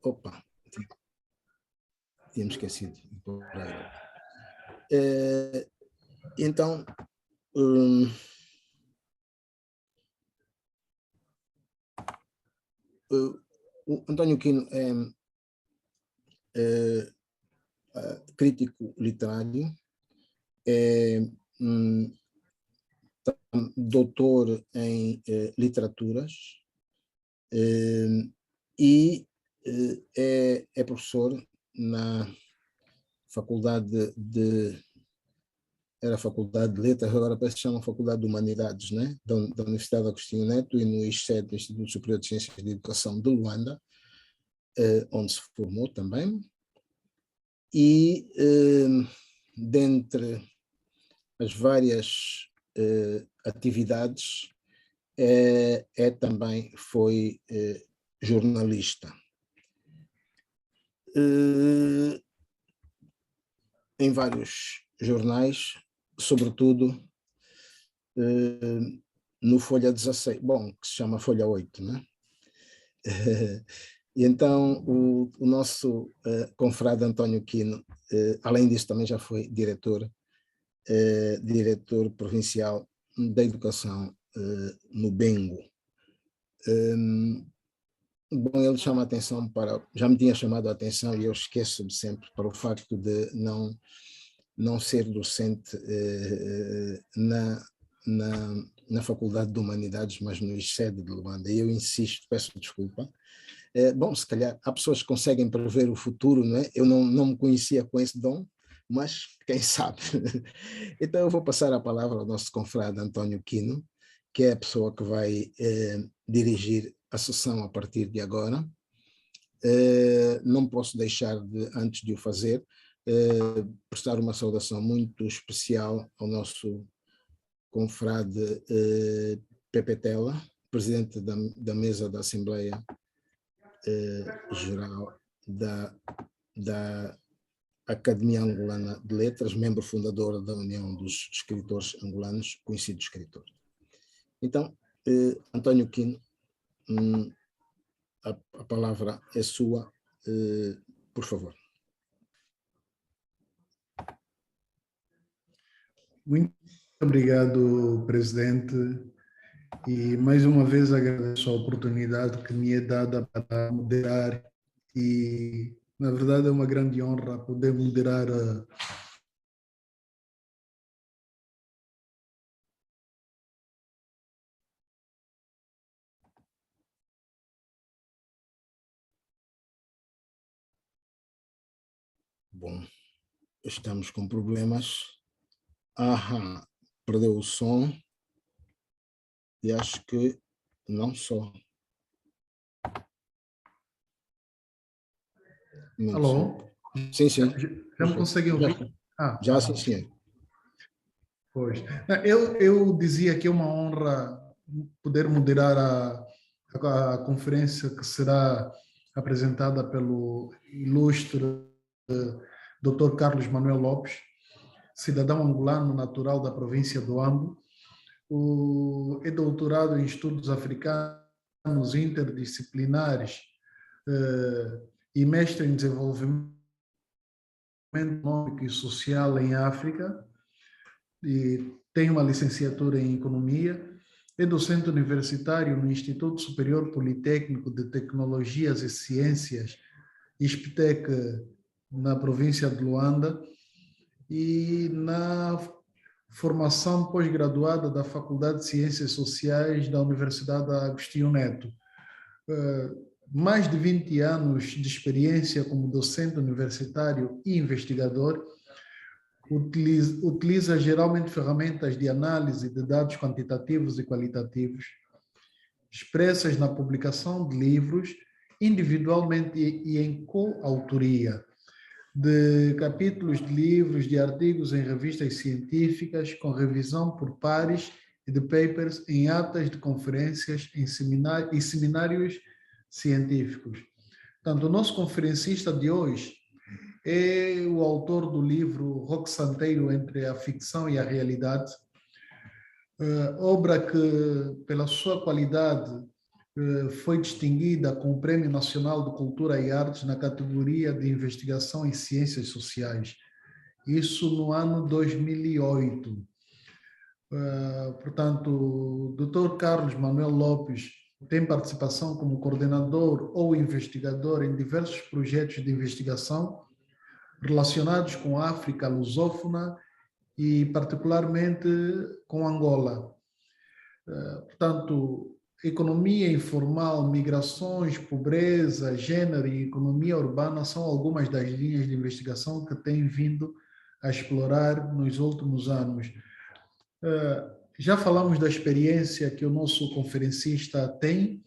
Opa, tínhamos esquecido. Então, o António Quino é crítico literário, é doutor em literaturas e é professor na Faculdade era a Faculdade de Letras, agora parece que chama Faculdade de Humanidades, né? da Universidade Agostinho Neto, e no ISCED, do Instituto Superior de Ciências de Educação de Luanda, onde se formou também. E dentre as várias atividades, também foi jornalista. Em vários jornais, sobretudo no Folha 16, bom, que se chama Folha 8, né? E então o nosso confrade António Quino, além disso, também já foi diretor provincial da educação no Bengo. Bom, ele chama a atenção já me tinha chamado a atenção, e eu esqueço-me sempre, para o facto de não ser docente na Faculdade de Humanidades, mas no ISCED de Luanda. E eu insisto, peço desculpa. Bom, se calhar há pessoas que conseguem prever o futuro, não é? Eu não me conhecia com esse dom, mas quem sabe. Então eu vou passar a palavra ao nosso confrade António Quino, que é a pessoa que vai dirigir a sessão a partir de agora. Não posso deixar antes de o fazer, prestar uma saudação muito especial ao nosso confrade Pepe Tela, presidente da mesa da Assembleia Geral da Academia Angolana de Letras, membro fundador da União dos Escritores Angolanos, conhecido escritor. Então, António Quino, a palavra é sua, por favor. Muito obrigado, presidente, e mais uma vez agradeço a oportunidade que me é dada para moderar, e na verdade é uma grande honra poder moderar Bom, estamos com problemas. Perdeu o som, e acho que não só. Alô? Sim. Já me conseguem ouvir? Já, sim, senhor. Pois. Eu dizia que é uma honra poder moderar a conferência que será apresentada pelo ilustre Dr. Carlos Manuel Lopes, cidadão angolano natural da província do Ambo. É doutorado em estudos africanos interdisciplinares e mestre em desenvolvimento econômico e social em África, e tem uma licenciatura em economia. É docente universitário no Instituto Superior Politécnico de Tecnologias e Ciências, ISPTEC, na província de Luanda, e na formação pós-graduada da Faculdade de Ciências Sociais da Universidade Agostinho Neto. Mais de 20 anos de experiência como docente universitário e investigador. Utiliza geralmente ferramentas de análise de dados quantitativos e qualitativos, expressas na publicação de livros, individualmente e em coautoria, de capítulos de livros, de artigos em revistas científicas, com revisão por pares, e de papers em atas de conferências e seminários científicos. Portanto, o nosso conferencista de hoje é o autor do livro Roque Santeiro entre a ficção e a realidade, obra que, pela sua qualidade, foi distinguida com o Prêmio Nacional de Cultura e Artes na categoria de Investigação em Ciências Sociais. Isso no ano 2008. Portanto, o Dr. Carlos Manuel Lopes tem participação como coordenador ou investigador em diversos projetos de investigação relacionados com a África lusófona e particularmente com Angola. Portanto, economia informal, migrações, pobreza, gênero e economia urbana são algumas das linhas de investigação que tem vindo a explorar nos últimos anos. Já falamos da experiência que o nosso conferencista tem,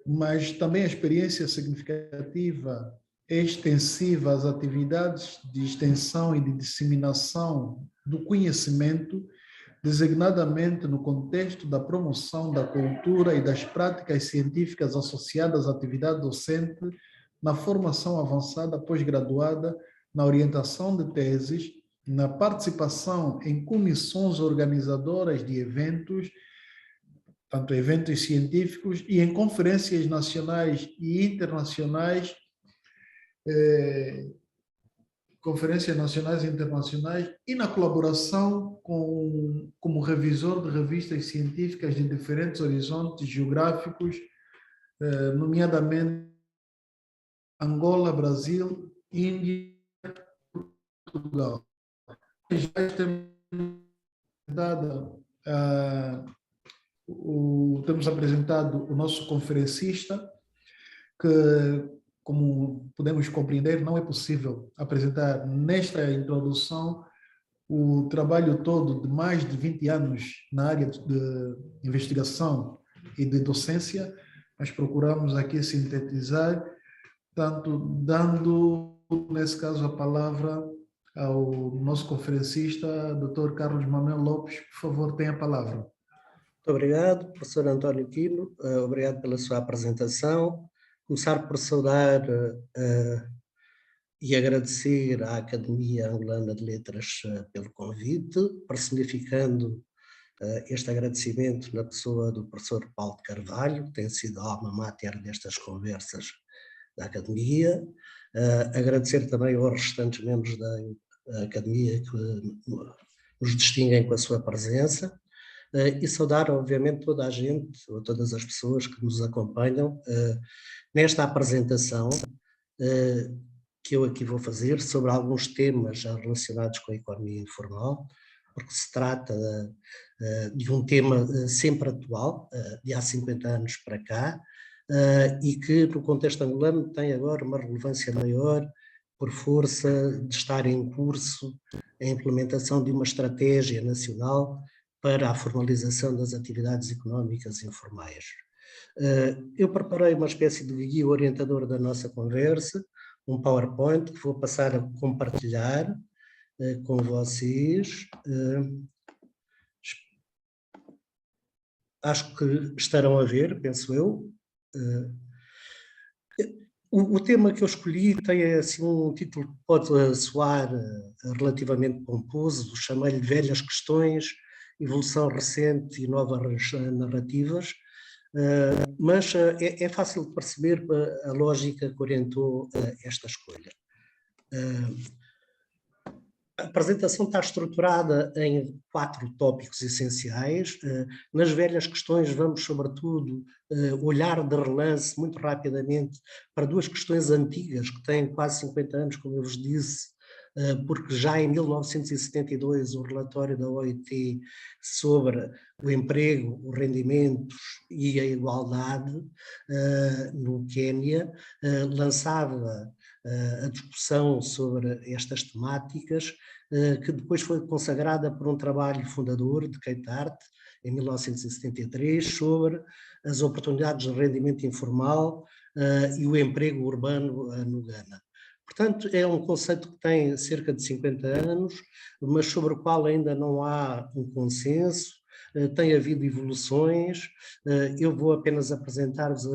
mas também a experiência significativa, extensiva às atividades de extensão e de disseminação do conhecimento, designadamente no contexto da promoção da cultura e das práticas científicas associadas à atividade docente, na formação avançada pós-graduada, na orientação de teses, na participação em comissões organizadoras de eventos, tanto eventos científicos, e em conferências nacionais e internacionais, e na colaboração como revisor de revistas científicas de diferentes horizontes geográficos, nomeadamente Angola, Brasil, Índia e Portugal. Já temos apresentado o nosso conferencista, que, como podemos compreender, não é possível apresentar nesta introdução o trabalho todo de mais de 20 anos na área de investigação e de docência, mas procuramos aqui sintetizar, tanto dando, nesse caso, a palavra ao nosso conferencista, Dr. Carlos Manuel Lopes. Por favor, tenha a palavra. Muito obrigado, professor António Quino. Obrigado pela sua apresentação. Começar por saudar e agradecer à Academia Angolana de Letras pelo convite, personificando este agradecimento na pessoa do professor Paulo de Carvalho, que tem sido a alma mater destas conversas da Academia. Agradecer também aos restantes membros da Academia que nos distinguem com a sua presença. E saudar, obviamente, toda a gente, ou todas as pessoas que nos acompanham nesta apresentação que eu aqui vou fazer sobre alguns temas já relacionados com a economia informal, porque se trata de um tema sempre atual, de há 50 anos para cá, e que no contexto angolano tem agora uma relevância maior por força de estar em curso a implementação de uma estratégia nacional para a formalização das atividades económicas informais. Eu preparei uma espécie de guia orientador da nossa conversa, um PowerPoint que vou passar a compartilhar com vocês. Acho que estarão a ver, penso eu. O tema que eu escolhi tem assim um título que pode soar relativamente pomposo, chamei-lhe Velhas Questões, Evolução Recente e Novas Narrativas, mas é fácil de perceber a lógica que orientou esta escolha. A apresentação está estruturada em 4 tópicos essenciais. Nas velhas questões vamos, sobretudo, olhar de relance, muito rapidamente, para 2 questões antigas, que têm quase 50 anos, como eu vos disse, porque já em 1972 o relatório da OIT sobre o emprego, os rendimentos e a igualdade no Quênia lançava a discussão sobre estas temáticas, que depois foi consagrada por um trabalho fundador de Keita Hart, em 1973, sobre as oportunidades de rendimento informal e o emprego urbano no Ghana. Portanto, é um conceito que tem cerca de 50 anos, mas sobre o qual ainda não há um consenso, tem havido evoluções. Eu vou apenas apresentar-vos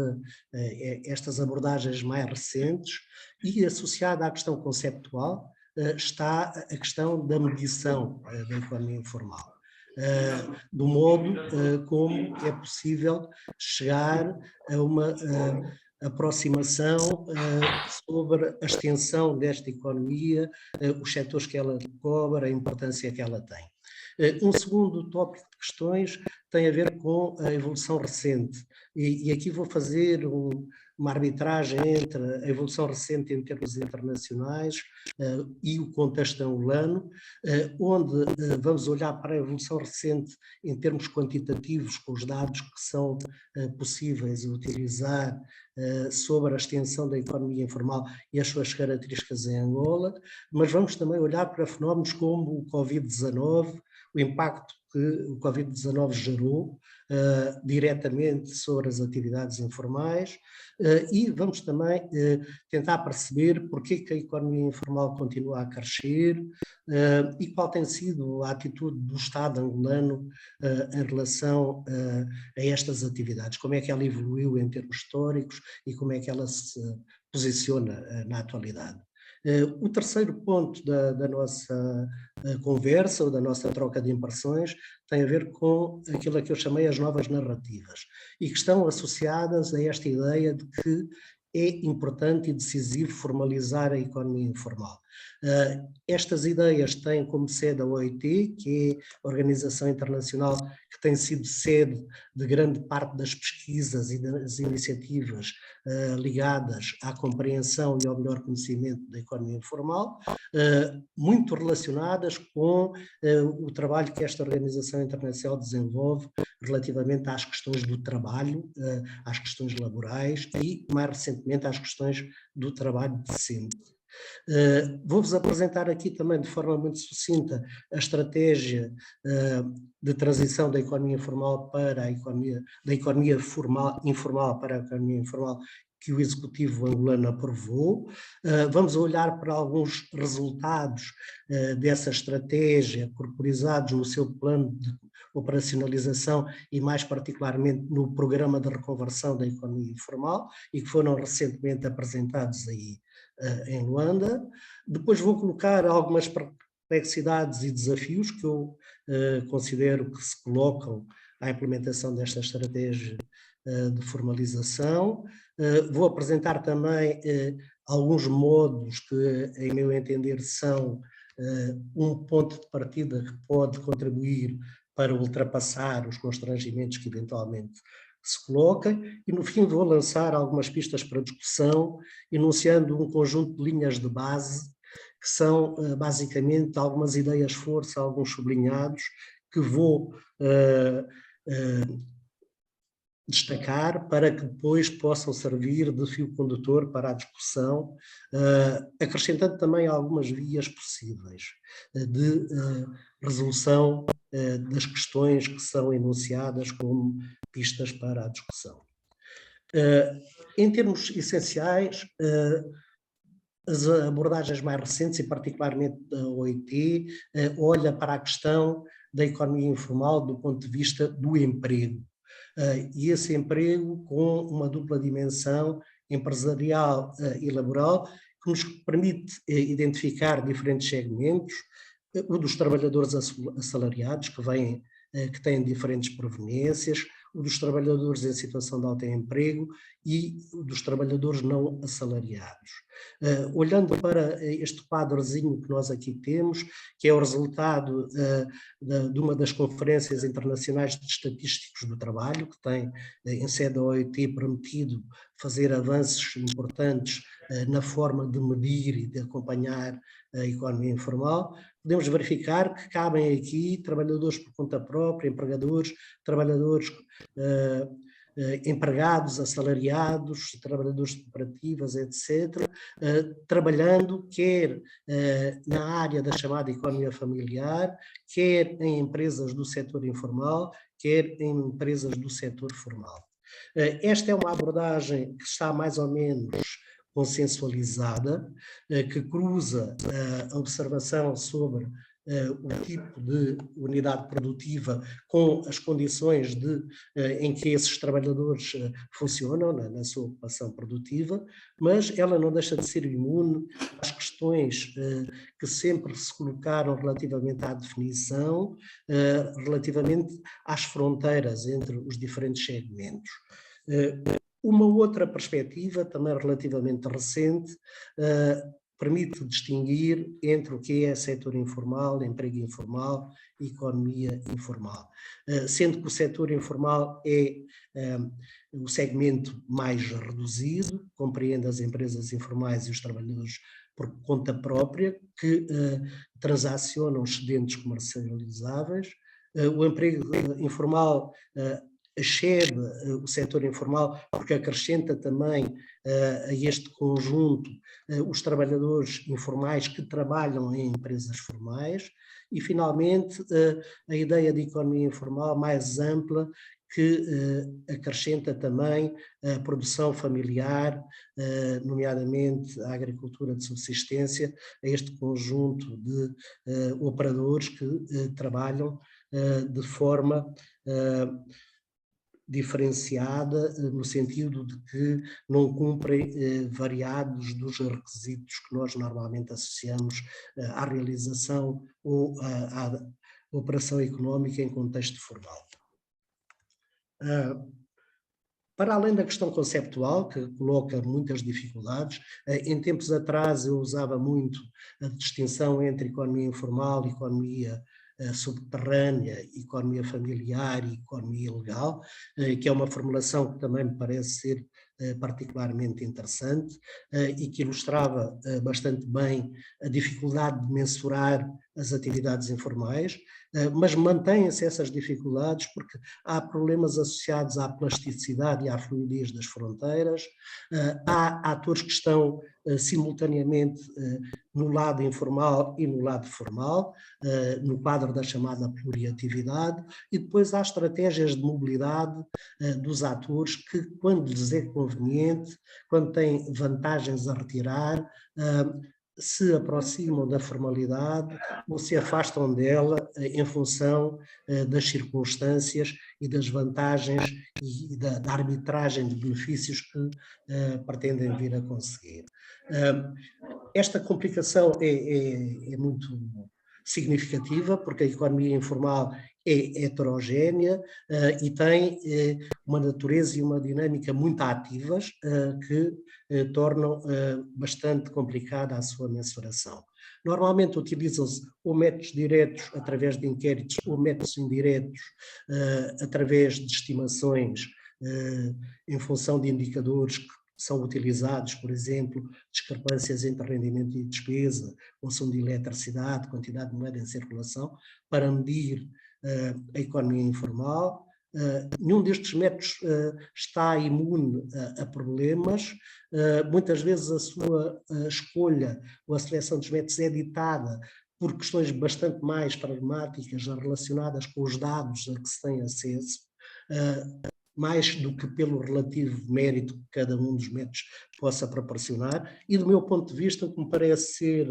estas abordagens mais recentes e, associada à questão conceptual, está a questão da medição da economia informal. do modo como é possível chegar a uma aproximação sobre a extensão desta economia, os setores que ela cobre, a importância que ela tem. Um segundo tópico de questões tem a ver com a evolução recente, e aqui vou fazer uma arbitragem entre a evolução recente em termos internacionais e o contexto angolano, onde vamos olhar para a evolução recente em termos quantitativos, com os dados que são possíveis utilizar sobre a extensão da economia informal e as suas características em Angola, mas vamos também olhar para fenómenos como o Covid-19, o impacto que o Covid-19 gerou diretamente sobre as atividades informais, e vamos também tentar perceber porque que a economia informal continua a crescer e qual tem sido a atitude do Estado angolano em relação a estas atividades, como é que ela evoluiu em termos históricos e como é que ela se posiciona na atualidade. O terceiro ponto da nossa conversa ou da nossa troca de impressões tem a ver com aquilo a que eu chamei as novas narrativas e que estão associadas a esta ideia de que é importante e decisivo formalizar a economia informal. Estas ideias têm como sede a OIT, que é a organização internacional que tem sido sede de grande parte das pesquisas e das iniciativas ligadas à compreensão e ao melhor conhecimento da economia informal, muito relacionadas com o trabalho que esta organização internacional desenvolve relativamente às questões do trabalho, às questões laborais e, mais recentemente, às questões do trabalho decente. Vou-vos apresentar aqui também de forma muito sucinta a estratégia de transição da economia informal para a economia, da economia informal para a economia informal que o Executivo angolano aprovou. Vamos olhar para alguns resultados dessa estratégia corporizados no seu plano de operacionalização e mais particularmente no programa de reconversão da economia informal e que foram recentemente apresentados aí em Luanda. Depois vou colocar algumas perplexidades e desafios que eu considero que se colocam à implementação desta estratégia de formalização. Vou apresentar também alguns modos que, em meu entender, são um ponto de partida que pode contribuir para ultrapassar os constrangimentos que eventualmente se coloquem, e no fim vou lançar algumas pistas para discussão, enunciando um conjunto de linhas de base, que são basicamente algumas ideias-força, alguns sublinhados, que vou destacar para que depois possam servir de fio condutor para a discussão, acrescentando também algumas vias possíveis de resolução das questões que são enunciadas como pistas para a discussão. Em termos essenciais, as abordagens mais recentes, e particularmente da OIT, olha para a questão da economia informal do ponto de vista do emprego. E esse emprego com uma dupla dimensão empresarial e laboral que nos permite identificar diferentes segmentos, o dos trabalhadores assalariados, que têm diferentes proveniências, o dos trabalhadores em situação de autoemprego e o dos trabalhadores não assalariados. Olhando para este quadrozinho que nós aqui temos, que é o resultado de uma das conferências internacionais de estatísticos do trabalho, que tem em sede da OIT permitido fazer avanços importantes na forma de medir e de acompanhar a economia informal, podemos verificar que cabem aqui trabalhadores por conta própria, empregadores, trabalhadores empregados, assalariados, trabalhadores de cooperativas, etc., trabalhando quer na área da chamada economia familiar, quer em empresas do setor informal, quer em empresas do setor formal. Esta é uma abordagem que está mais ou menos consensualizada, que cruza a observação sobre o tipo de unidade produtiva com as condições em que esses trabalhadores funcionam na sua ocupação produtiva, mas ela não deixa de ser imune às questões questões que sempre se colocaram relativamente à definição, relativamente às fronteiras entre os diferentes segmentos. Uma outra perspectiva, também relativamente recente, permite distinguir entre o que é setor informal, emprego informal e economia informal. Sendo que o setor informal é o segmento mais reduzido, compreende as empresas informais e os trabalhadores por conta própria, que transacionam excedentes comercializáveis. O emprego informal excede o setor informal porque acrescenta também a este conjunto os trabalhadores informais que trabalham em empresas formais e, finalmente, a ideia de economia informal mais ampla que acrescenta também a produção familiar, nomeadamente a agricultura de subsistência, a este conjunto de operadores que trabalham de forma diferenciada, no sentido de que não cumprem variados dos requisitos que nós normalmente associamos à realização ou à operação económica em contexto formal. Para além da questão conceptual, que coloca muitas dificuldades, em tempos atrás eu usava muito a distinção entre economia informal e economia subterrânea, economia familiar e economia legal, que é uma formulação que também me parece ser particularmente interessante e que ilustrava bastante bem a dificuldade de mensurar as atividades informais, mas mantêm-se essas dificuldades porque há problemas associados à plasticidade e à fluidez das fronteiras, há atores que estão simultaneamente no lado informal e no lado formal, no quadro da chamada pluriatividade, e depois há estratégias de mobilidade dos atores que, quando lhes é conveniente, quando têm vantagens a retirar, se aproximam da formalidade ou se afastam dela em função das circunstâncias e das vantagens e da arbitragem de benefícios que pretendem vir a conseguir. Esta complicação é muito significativa, porque a economia informal é heterogénea e tem uma natureza e uma dinâmica muito ativas que tornam bastante complicada a sua mensuração. Normalmente utilizam-se ou métodos diretos através de inquéritos ou métodos indiretos através de estimações em função de indicadores que são utilizados, por exemplo, discrepâncias entre rendimento e despesa, consumo de eletricidade, quantidade de moeda em circulação, para medir a economia informal. Nenhum destes métodos está imune a problemas. Muitas vezes a sua escolha ou a seleção dos métodos é ditada por questões bastante mais pragmáticas relacionadas com os dados a que se tem acesso, mais do que pelo relativo mérito que cada um dos métodos possa proporcionar, e do meu ponto de vista o que me parece ser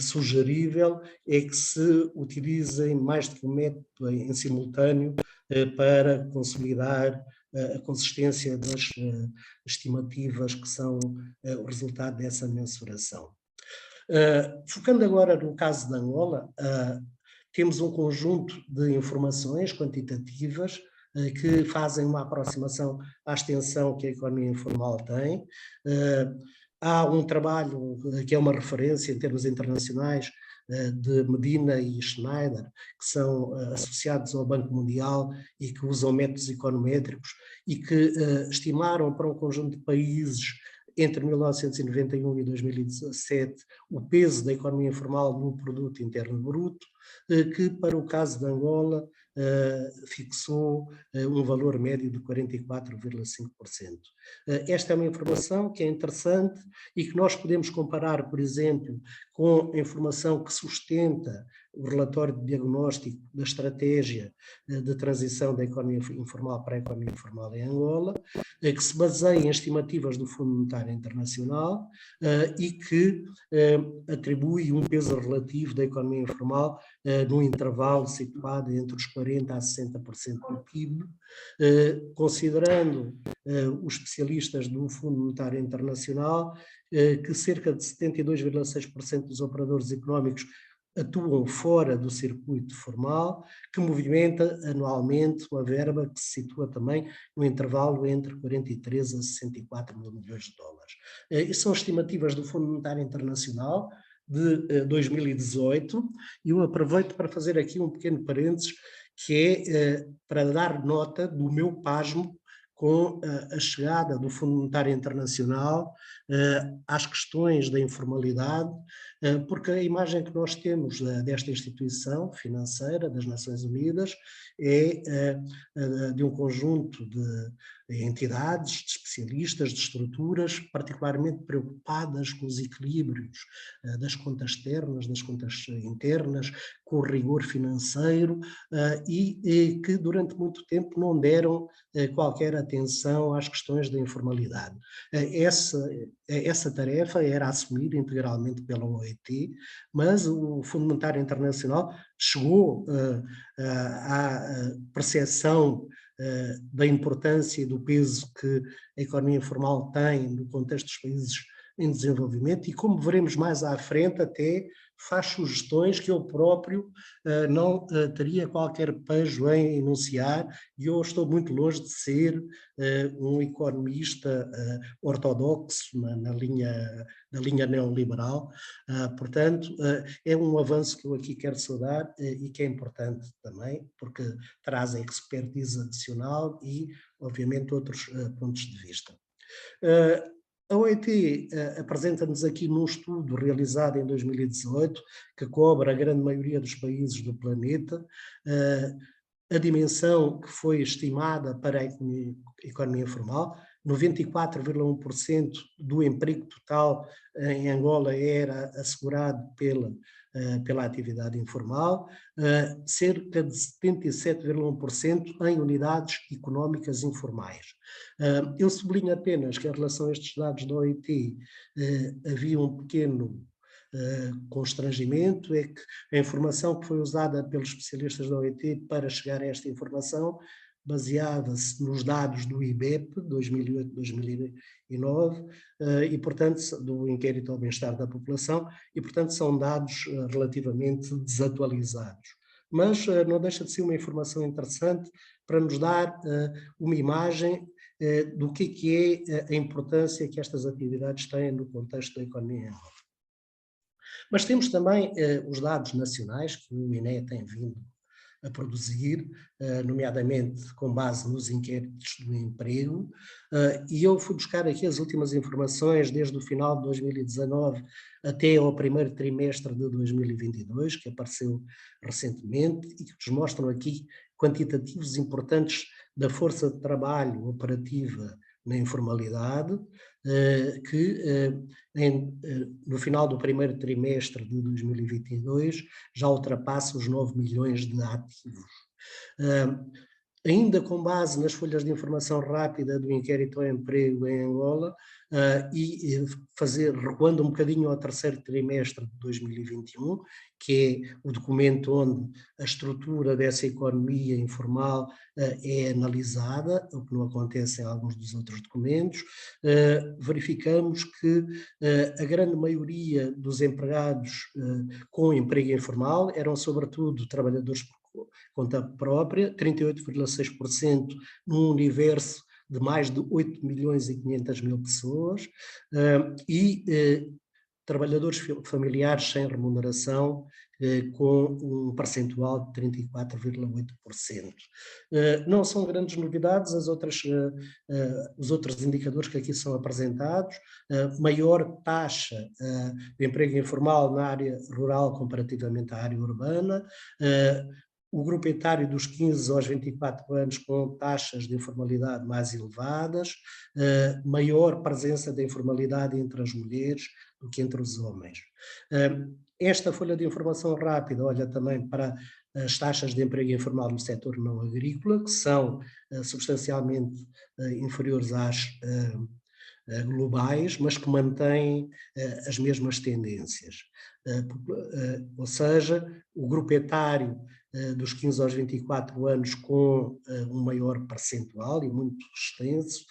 sugerível é que se utilizem mais de um método em simultâneo para consolidar a consistência das estimativas que são o resultado dessa mensuração. Focando agora no caso de Angola, temos um conjunto de informações quantitativas que fazem uma aproximação à extensão que a economia informal tem. Há um trabalho que é uma referência em termos internacionais de Medina e Schneider, que são associados ao Banco Mundial e que usam métodos econométricos e que estimaram para um conjunto de países entre 1991 e 2017 o peso da economia informal no produto interno bruto, que para o caso de Angola fixou um valor médio de 44,5%. Esta é uma informação que é interessante e que nós podemos comparar, por exemplo, com a informação que sustenta o relatório de diagnóstico da estratégia de transição da economia informal para a economia formal em Angola, que se baseia em estimativas do Fundo Monetário Internacional e que atribui um peso relativo da economia informal num intervalo situado entre os 40% a 60% do PIB, considerando os especialistas do Fundo Monetário Internacional que cerca de 72,6% dos operadores económicos atuam fora do circuito formal, que movimenta anualmente uma verba que se situa também no intervalo entre 43 a 64 mil milhões de dólares. Isso são estimativas do Fundo Monetário Internacional de 2018, e eu aproveito para fazer aqui um pequeno parênteses, que é para dar nota do meu pasmo com a chegada do Fundo Monetário Internacional às questões da informalidade, porque a imagem que nós temos desta instituição financeira das Nações Unidas é de um conjunto de entidades, de especialistas, de estruturas particularmente preocupadas com os equilíbrios das contas externas, das contas internas, com o rigor financeiro e que durante muito tempo não deram qualquer atenção às questões da informalidade. Essa tarefa era assumida integralmente pela OIT, mas o Fundo Monetário Internacional chegou à percepção da importância e do peso que a economia informal tem no contexto dos países em desenvolvimento e, como veremos mais à frente, até faz sugestões que eu próprio não teria qualquer pejo em enunciar, e eu estou muito longe de ser um economista ortodoxo na linha neoliberal, portanto é um avanço que eu aqui quero saudar e que é importante também, porque trazem expertise adicional e, obviamente, outros pontos de vista. A OIT apresenta-nos aqui num estudo realizado em 2018, que cobre a grande maioria dos países do planeta, a dimensão que foi estimada para a economia informal. 94,1% do emprego total em Angola era assegurado pela atividade informal, cerca de 77,1% em unidades económicas informais. Eu sublinho apenas que, em relação a estes dados da OIT, havia um pequeno constrangimento, é que a informação que foi usada pelos especialistas da OIT para chegar a esta informação baseava-se nos dados do IBEP 2008-2009 e, portanto, do Inquérito ao Bem-Estar da População, e, portanto, são dados relativamente desatualizados. Mas não deixa de ser uma informação interessante para nos dar uma imagem do que é a importância que estas atividades têm no contexto da economia em Angola. Mas temos também os dados nacionais que o INE tem vindo a produzir, nomeadamente com base nos inquéritos do emprego, e eu fui buscar aqui as últimas informações desde o final de 2019 até ao primeiro trimestre de 2022, que apareceu recentemente, e que nos mostram aqui quantitativos importantes da força de trabalho operativa na informalidade, que no final do primeiro trimestre de 2022 já ultrapassa os 9 milhões de ativos. Ainda com base nas folhas de informação rápida do Inquérito ao Emprego em Angola, e recuando um bocadinho ao terceiro trimestre de 2021, que é o documento onde a estrutura dessa economia informal é analisada, o que não acontece em alguns dos outros documentos, verificamos que a grande maioria dos empregados com emprego informal eram sobretudo trabalhadores por conta própria, 38,6% num universo de mais de 8 milhões e 500 mil pessoas, e trabalhadores familiares sem remuneração, com um percentual de 34,8%. Não são grandes novidades os outros indicadores que aqui são apresentados, maior taxa de emprego informal na área rural comparativamente à área urbana, o grupo etário dos 15 aos 24 anos com taxas de informalidade mais elevadas, maior presença da informalidade entre as mulheres do que entre os homens. Esta folha de informação rápida olha também para as taxas de emprego informal no setor não agrícola, que são substancialmente inferiores às globais, mas que mantêm as mesmas tendências. Ou seja, o grupo etário dos 15 aos 24 anos com um maior percentual e muito extenso,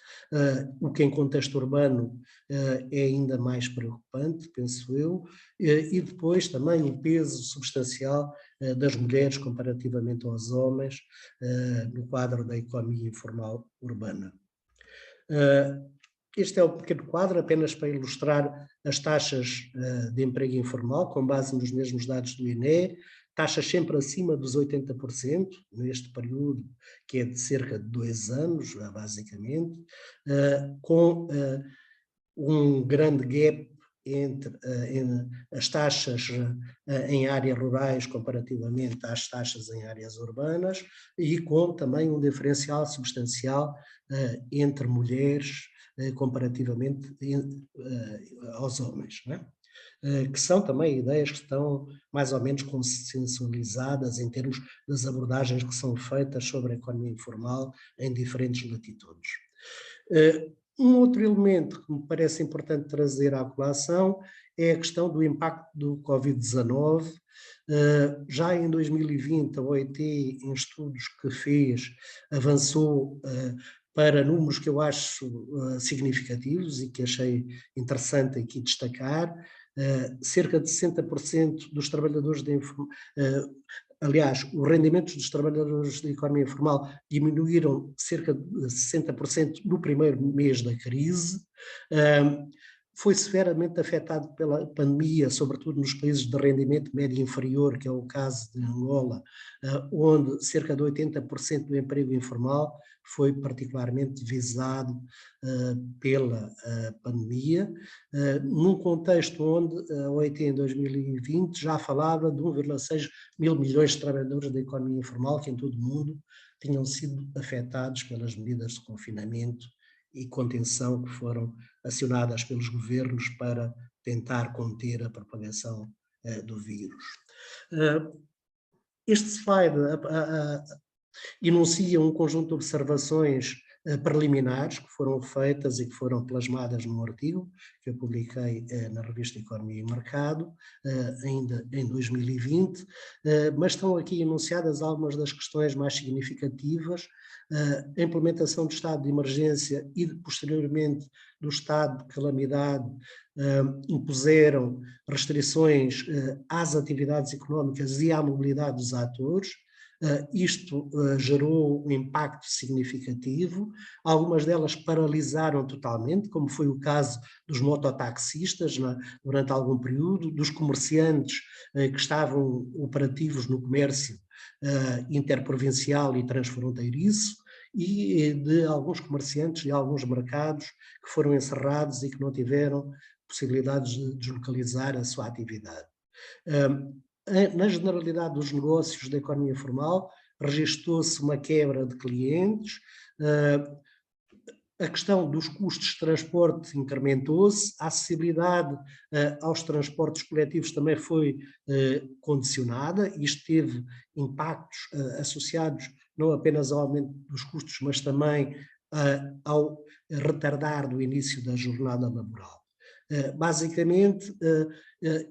o que em contexto urbano é ainda mais preocupante, penso eu, e depois também o peso substancial das mulheres comparativamente aos homens no quadro da economia informal urbana. Este é o pequeno quadro, apenas para ilustrar as taxas de emprego informal, com base nos mesmos dados do INE, taxas sempre acima dos 80%, neste período que é de cerca de 2 anos, basicamente, com um grande gap entre as taxas em áreas rurais comparativamente às taxas em áreas urbanas e com também um diferencial substancial entre mulheres comparativamente aos homens, não é? Que são também ideias que estão mais ou menos consensualizadas em termos das abordagens que são feitas sobre a economia informal em diferentes latitudes. Um outro elemento que me parece importante trazer à colação é a questão do impacto do Covid-19. Já em 2020, a OIT, em estudos que fez, avançou para números que eu acho significativos e que achei interessante aqui destacar. Cerca de 60% dos trabalhadores aliás, os rendimentos dos trabalhadores da economia informal diminuíram cerca de 60% no primeiro mês da crise. Foi severamente afetado pela pandemia, sobretudo nos países de rendimento médio inferior, que é o caso de Angola, onde cerca de 80% do emprego informal foi particularmente visado pela pandemia, num contexto onde a OIT em 2020 já falava de 1,6 mil milhões de trabalhadores da economia informal que em todo o mundo tinham sido afetados pelas medidas de confinamento e contenção que foram acionadas pelos governos para tentar conter a propagação do vírus. Este slide enuncia um conjunto de observações preliminares que foram feitas e que foram plasmadas num artigo que eu publiquei na revista Economia e Mercado, ainda em 2020, mas estão aqui enunciadas algumas das questões mais significativas. A implementação do estado de emergência e, posteriormente, do estado de calamidade impuseram restrições às atividades económicas e à mobilidade dos atores. Isto gerou um impacto significativo, algumas delas paralisaram totalmente, como foi o caso dos mototaxistas durante algum período, dos comerciantes que estavam operativos no comércio interprovincial e transfronteiriço, e de alguns comerciantes de alguns mercados que foram encerrados e que não tiveram possibilidades de deslocalizar a sua atividade. Na generalidade dos negócios da economia formal, registou-se uma quebra de clientes, a questão dos custos de transporte incrementou-se, a acessibilidade aos transportes coletivos também foi condicionada, isto teve impactos associados não apenas ao aumento dos custos, mas também ao retardar do início da jornada laboral. Basicamente,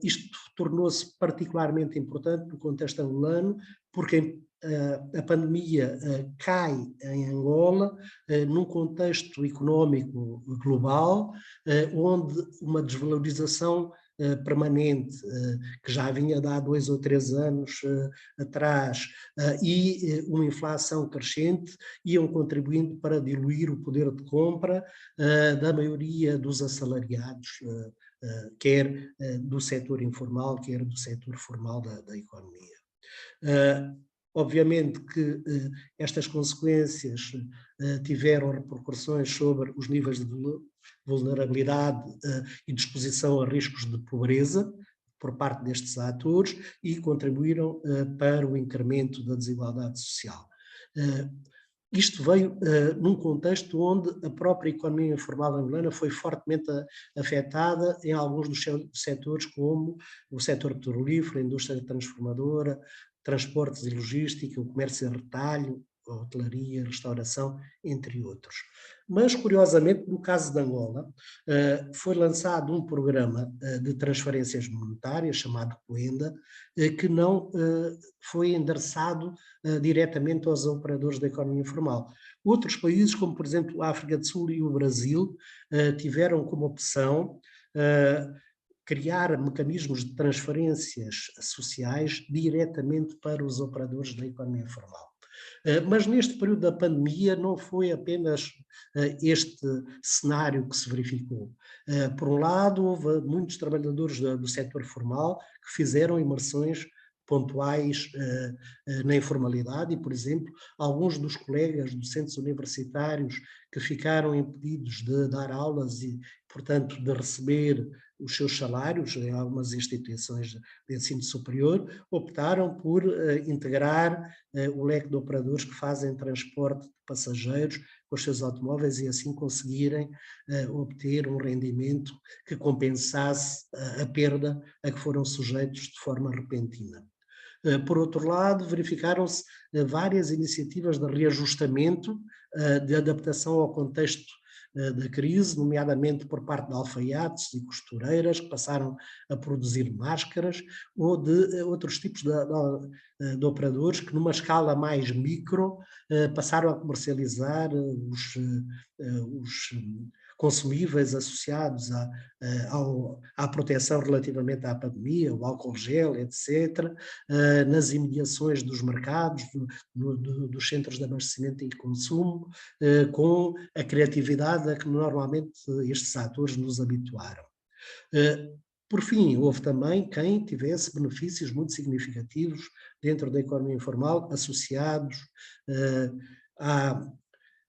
isto tornou-se particularmente importante no contexto angolano, porque a pandemia cai em Angola num contexto económico global, onde uma desvalorização permanente, que já vinha de há 2 ou 3 anos atrás, e uma inflação crescente, iam contribuindo para diluir o poder de compra da maioria dos assalariados, quer do setor informal, quer do setor formal da economia. Obviamente que estas consequências tiveram repercussões sobre os níveis de vulnerabilidade e de exposição a riscos de pobreza, por parte destes atores e contribuíram para o incremento da desigualdade social. Isto veio num contexto onde a própria economia informal angolana foi fortemente afetada em alguns dos setores, como o setor petrolífero, a indústria transformadora, transportes e logística, o comércio e retalho, a hotelaria, restauração, entre outros. Mas, curiosamente, no caso de Angola, foi lançado um programa de transferências monetárias, chamado Coenda, que não foi endereçado diretamente aos operadores da economia informal. Outros países, como por exemplo a África do Sul e o Brasil, tiveram como opção criar mecanismos de transferências sociais diretamente para os operadores da economia informal. Mas neste período da pandemia não foi apenas este cenário que se verificou. Por um lado, houve muitos trabalhadores do setor formal que fizeram imersões pontuais na informalidade e, por exemplo, alguns dos colegas docentes universitários que ficaram impedidos de dar aulas e, portanto, de receber os seus salários em algumas instituições de ensino superior, optaram por integrar o leque de operadores que fazem transporte de passageiros com os seus automóveis e assim conseguirem obter um rendimento que compensasse a perda a que foram sujeitos de forma repentina. Por outro lado, verificaram-se várias iniciativas de reajustamento, de adaptação ao contexto da crise, nomeadamente por parte de alfaiates e costureiras que passaram a produzir máscaras, ou de outros tipos de operadores que, numa escala mais micro, passaram a comercializar os consumíveis associados à proteção relativamente à pandemia, o álcool gel, etc., nas imediações dos mercados, dos centros de abastecimento e consumo, com a criatividade a que normalmente estes atores nos habituaram. Por fim, houve também quem tivesse benefícios muito significativos dentro da economia informal, associados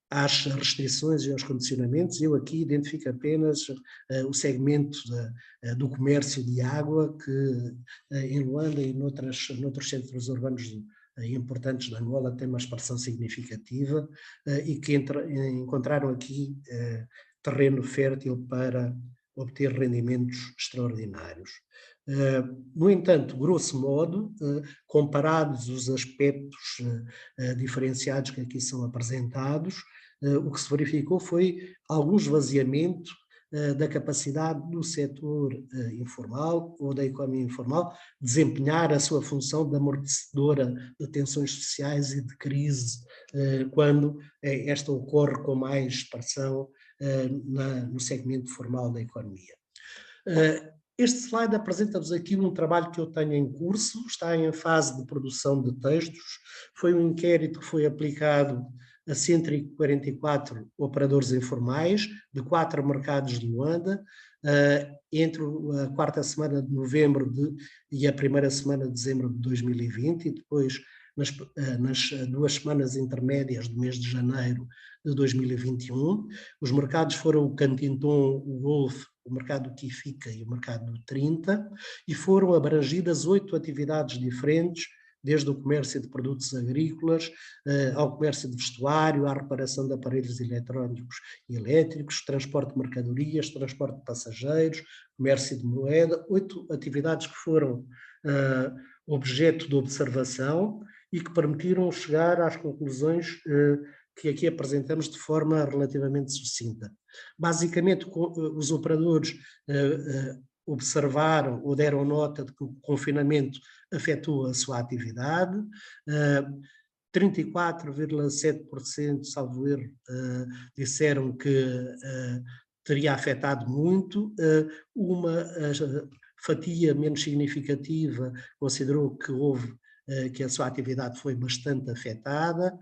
às restrições e aos condicionamentos. Eu aqui identifico apenas o segmento do comércio de água, que em Luanda e noutros centros urbanos importantes de Angola tem uma expansão significativa e que encontraram aqui terreno fértil para obter rendimentos extraordinários. No entanto, grosso modo, comparados os aspectos diferenciados que aqui são apresentados, o que se verificou foi algum esvaziamento da capacidade do setor informal ou da economia informal desempenhar a sua função de amortecedora de tensões sociais e de crise quando esta ocorre com mais expressão no segmento formal da economia. Este slide apresenta-vos aqui um trabalho que eu tenho em curso, está em fase de produção de textos, foi um inquérito que foi aplicado a 144 operadores informais de 4 mercados de Luanda, entre a quarta semana de novembro e a primeira semana de dezembro de 2020, e depois nas 2 semanas intermédias do mês de janeiro de 2021. Os mercados foram o Cantinton, o Golf, o mercado do Quifica e o mercado do 30, e foram abrangidas 8 atividades diferentes, desde o comércio de produtos agrícolas, ao comércio de vestuário, à reparação de aparelhos eletrónicos e elétricos, transporte de mercadorias, transporte de passageiros, comércio de moeda, 8 atividades que foram objeto de observação e que permitiram chegar às conclusões que aqui apresentamos de forma relativamente sucinta. Basicamente, os operadores observaram ou deram nota de que o confinamento afetou a sua atividade, 34,7%, salvo erro, disseram que teria afetado muito, uma fatia menos significativa considerou que a sua atividade foi bastante afetada.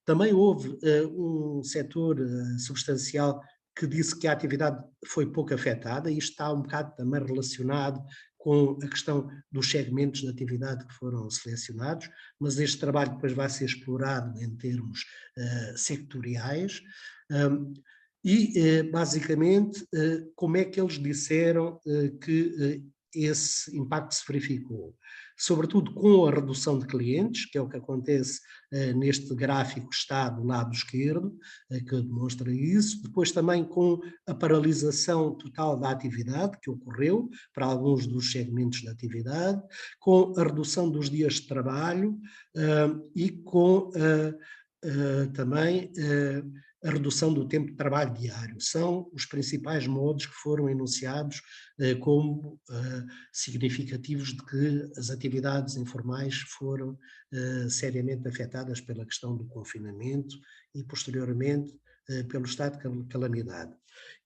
Também houve um setor substancial que disse que a atividade foi pouco afetada, e isto está um bocado também relacionado com a questão dos segmentos de atividade que foram selecionados, mas este trabalho depois vai ser explorado em termos sectoriais. E, basicamente, como é que eles disseram que esse impacto se verificou, sobretudo com a redução de clientes, que é o que acontece neste gráfico que está do lado esquerdo, que demonstra isso, depois também com a paralisação total da atividade que ocorreu para alguns dos segmentos da atividade, com a redução dos dias de trabalho e com também a redução do tempo de trabalho diário. São os principais modos que foram enunciados como significativos de que as atividades informais foram seriamente afetadas pela questão do confinamento e, posteriormente, pelo estado de calamidade.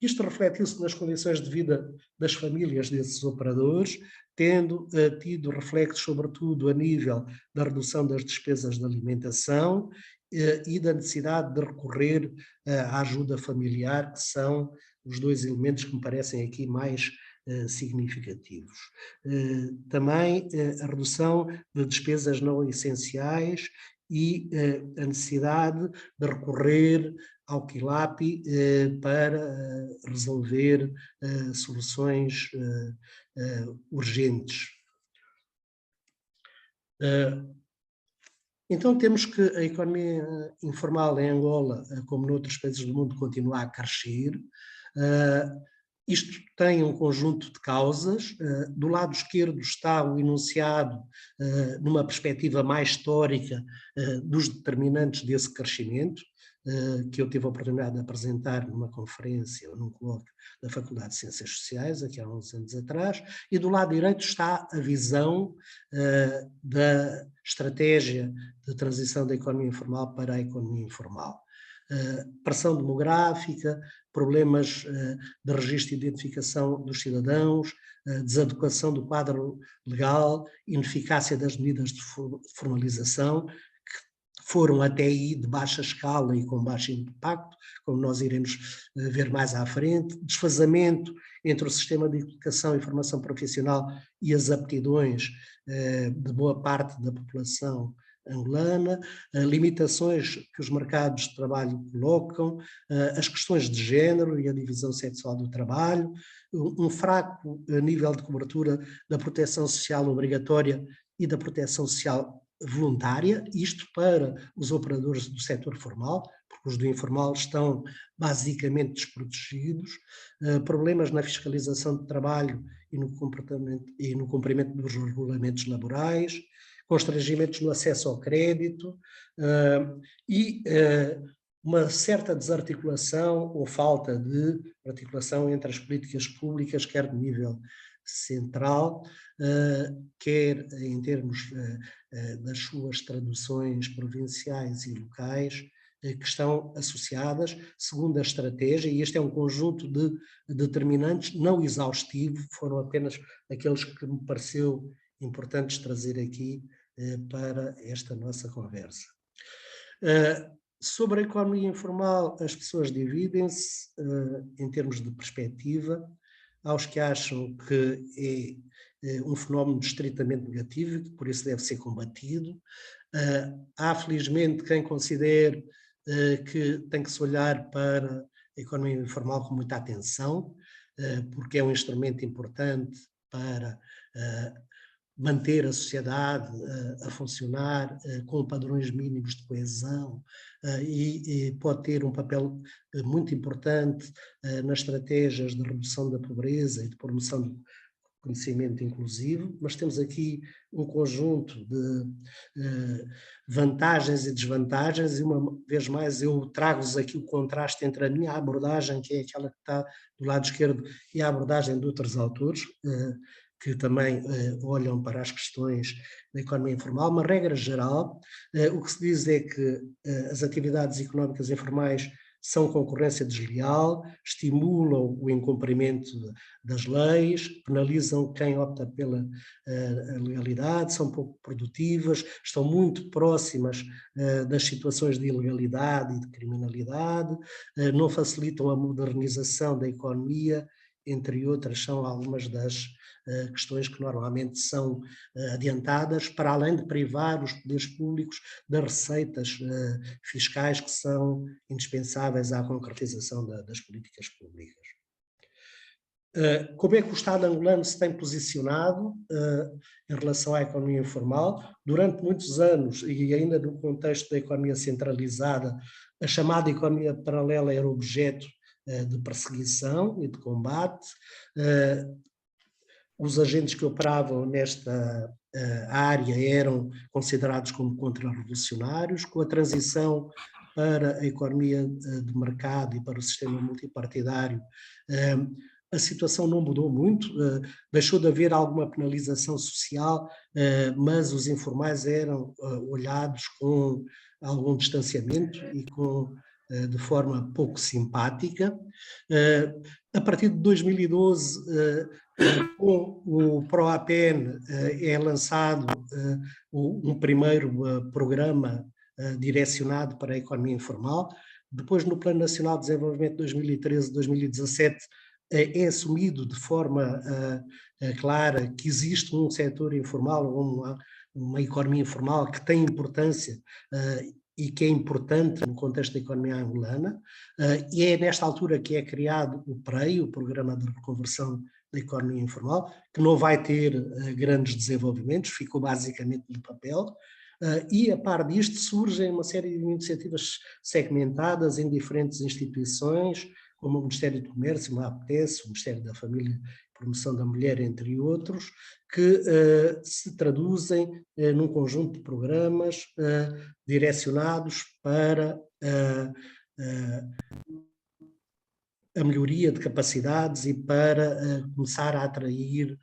Isto refletiu-se nas condições de vida das famílias desses operadores, tendo tido reflexos, sobretudo, a nível da redução das despesas de alimentação e da necessidade de recorrer à ajuda familiar, que são os dois elementos que me parecem aqui mais significativos. Também a redução de despesas não essenciais e a necessidade de recorrer ao QUILAP para resolver soluções urgentes. Então temos que a economia informal em Angola, como noutros países do mundo, continua a crescer. Isto tem um conjunto de causas. Do lado esquerdo está o enunciado, numa perspectiva mais histórica, dos determinantes desse crescimento, que eu tive a oportunidade de apresentar numa conferência ou num colóquio da Faculdade de Ciências Sociais, aqui há uns anos atrás, e do lado direito está a visão da estratégia de transição da economia informal para a economia informal. Pressão demográfica, problemas de registro e identificação dos cidadãos, desadequação do quadro legal, ineficácia das medidas de formalização, foram até aí de baixa escala e com baixo impacto, como nós iremos ver mais à frente, desfazamento entre o sistema de educação e formação profissional e as aptidões de boa parte da população angolana, limitações que os mercados de trabalho colocam, as questões de género e a divisão sexual do trabalho, um fraco nível de cobertura da proteção social obrigatória e da proteção social voluntária, isto para os operadores do setor formal, porque os do informal estão basicamente desprotegidos, problemas na fiscalização de trabalho e no cumprimento dos regulamentos laborais, constrangimentos no acesso ao crédito e uma certa desarticulação ou falta de articulação entre as políticas públicas, quer de nível central, quer em termos das suas traduções provinciais e locais, que estão associadas, segundo a estratégia, e este é um conjunto de determinantes não exaustivo, foram apenas aqueles que me pareceu importantes trazer aqui para esta nossa conversa. Sobre a economia informal, as pessoas dividem-se em termos de perspectiva. Há os que acham que é um fenómeno estritamente negativo e que por isso deve ser combatido. Há, felizmente, quem considere que tem que se olhar para a economia informal com muita atenção, porque é um instrumento importante para manter a sociedade a funcionar com padrões mínimos de coesão e pode ter um papel muito importante nas estratégias de redução da pobreza e de promoção do conhecimento inclusivo, mas temos aqui um conjunto de vantagens e desvantagens e uma vez mais eu trago-vos aqui o contraste entre a minha abordagem, que é aquela que está do lado esquerdo, e a abordagem de outros autores, que também olham para as questões da economia informal. Uma regra geral, o que se diz é que as atividades económicas informais são concorrência desleal, estimulam o incumprimento das leis, penalizam quem opta pela legalidade, são pouco produtivas, estão muito próximas das situações de ilegalidade e de criminalidade, não facilitam a modernização da economia, entre outras, são algumas das questões que normalmente são adiantadas, para além de privar os poderes públicos das receitas fiscais que são indispensáveis à concretização das políticas públicas. Como é que o Estado angolano se tem posicionado em relação à economia informal? Durante muitos anos, e ainda no contexto da economia centralizada, a chamada economia paralela era objeto de perseguição e de combate. Os agentes que operavam nesta área eram considerados como contra-revolucionários. Com a transição para a economia de mercado e para o sistema multipartidário, a situação não mudou muito, deixou de haver alguma penalização social, mas os informais eram olhados com algum distanciamento e de forma pouco simpática. A partir de 2012, com o PROAPN, é lançado um primeiro programa direcionado para a economia informal. Depois, no Plano Nacional de Desenvolvimento 2013-2017, é assumido de forma clara que existe um setor informal, uma economia informal que tem importância e que é importante no contexto da economia angolana, e é nesta altura que é criado o PREI, o Programa de Reconversão da Economia Informal, que não vai ter grandes desenvolvimentos, ficou basicamente no papel, e a par disto surgem uma série de iniciativas segmentadas em diferentes instituições, como o Ministério do Comércio, o MAPTES, o Ministério da Família e Promoção da Mulher, entre outros, que se traduzem num conjunto de programas direcionados para a melhoria de capacidades e para começar a atrair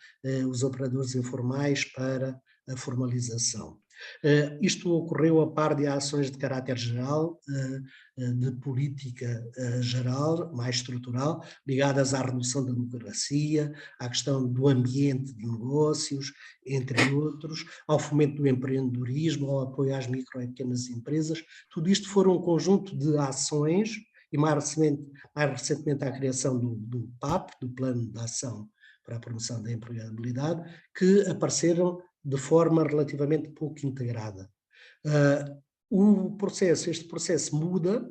os operadores informais para a formalização. Isto ocorreu a par de ações de caráter geral, de política geral, mais estrutural, ligadas à redução da burocracia, à questão do ambiente de negócios, entre outros, ao fomento do empreendedorismo, ao apoio às micro e pequenas empresas. Tudo isto foram um conjunto de ações, e mais recentemente a criação do PAP, do Plano de Ação para a Promoção da Empregabilidade, que apareceram de forma relativamente pouco integrada. Este processo muda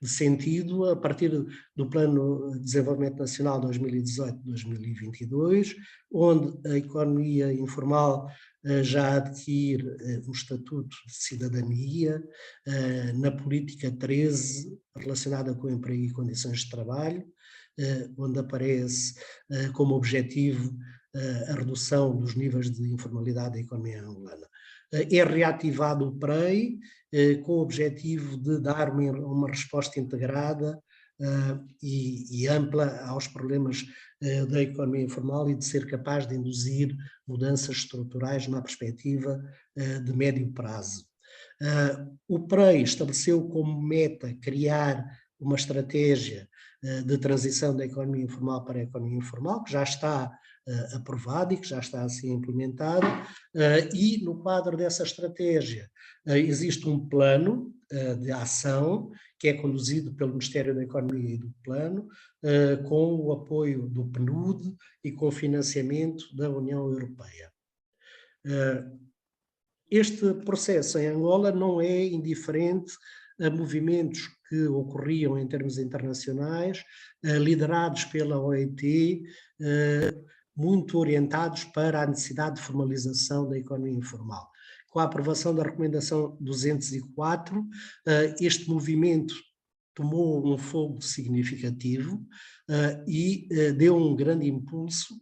de sentido a partir do Plano de Desenvolvimento Nacional 2018-2022, onde a economia informal já adquire um estatuto de cidadania, na política 13, relacionada com o emprego e condições de trabalho, onde aparece como objetivo a redução dos níveis de informalidade da economia angolana. É reativado o PREI com o objetivo de dar uma resposta integrada e ampla aos problemas da economia informal e de ser capaz de induzir mudanças estruturais numa perspectiva de médio prazo. O PREI estabeleceu como meta criar uma estratégia de transição da economia informal para a economia informal, que já está aprovada e que já está a ser implementada, e no quadro dessa estratégia existe um plano de ação que é conduzido pelo Ministério da Economia e do Plano, com o apoio do PNUD e com financiamento da União Europeia. Este processo em Angola não é indiferente a movimentos que ocorriam em termos internacionais, liderados pela OIT, muito orientados para a necessidade de formalização da economia informal. Com a aprovação da recomendação 204, este movimento tomou um fogo significativo e deu um grande impulso,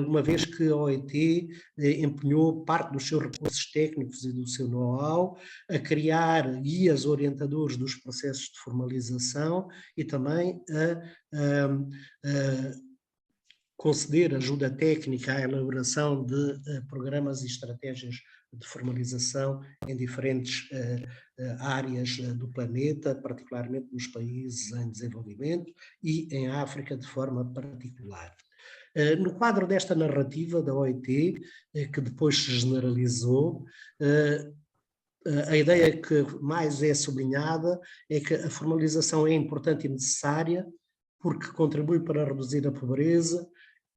uma vez que a OIT empenhou parte dos seus recursos técnicos e do seu know-how a criar guias orientadores dos processos de formalização e também a conceder ajuda técnica à elaboração de programas e estratégias de formalização em diferentes áreas do planeta, particularmente nos países em desenvolvimento e em África de forma particular. No quadro desta narrativa da OIT, que depois se generalizou, a ideia que mais é sublinhada é que a formalização é importante e necessária porque contribui para reduzir a pobreza,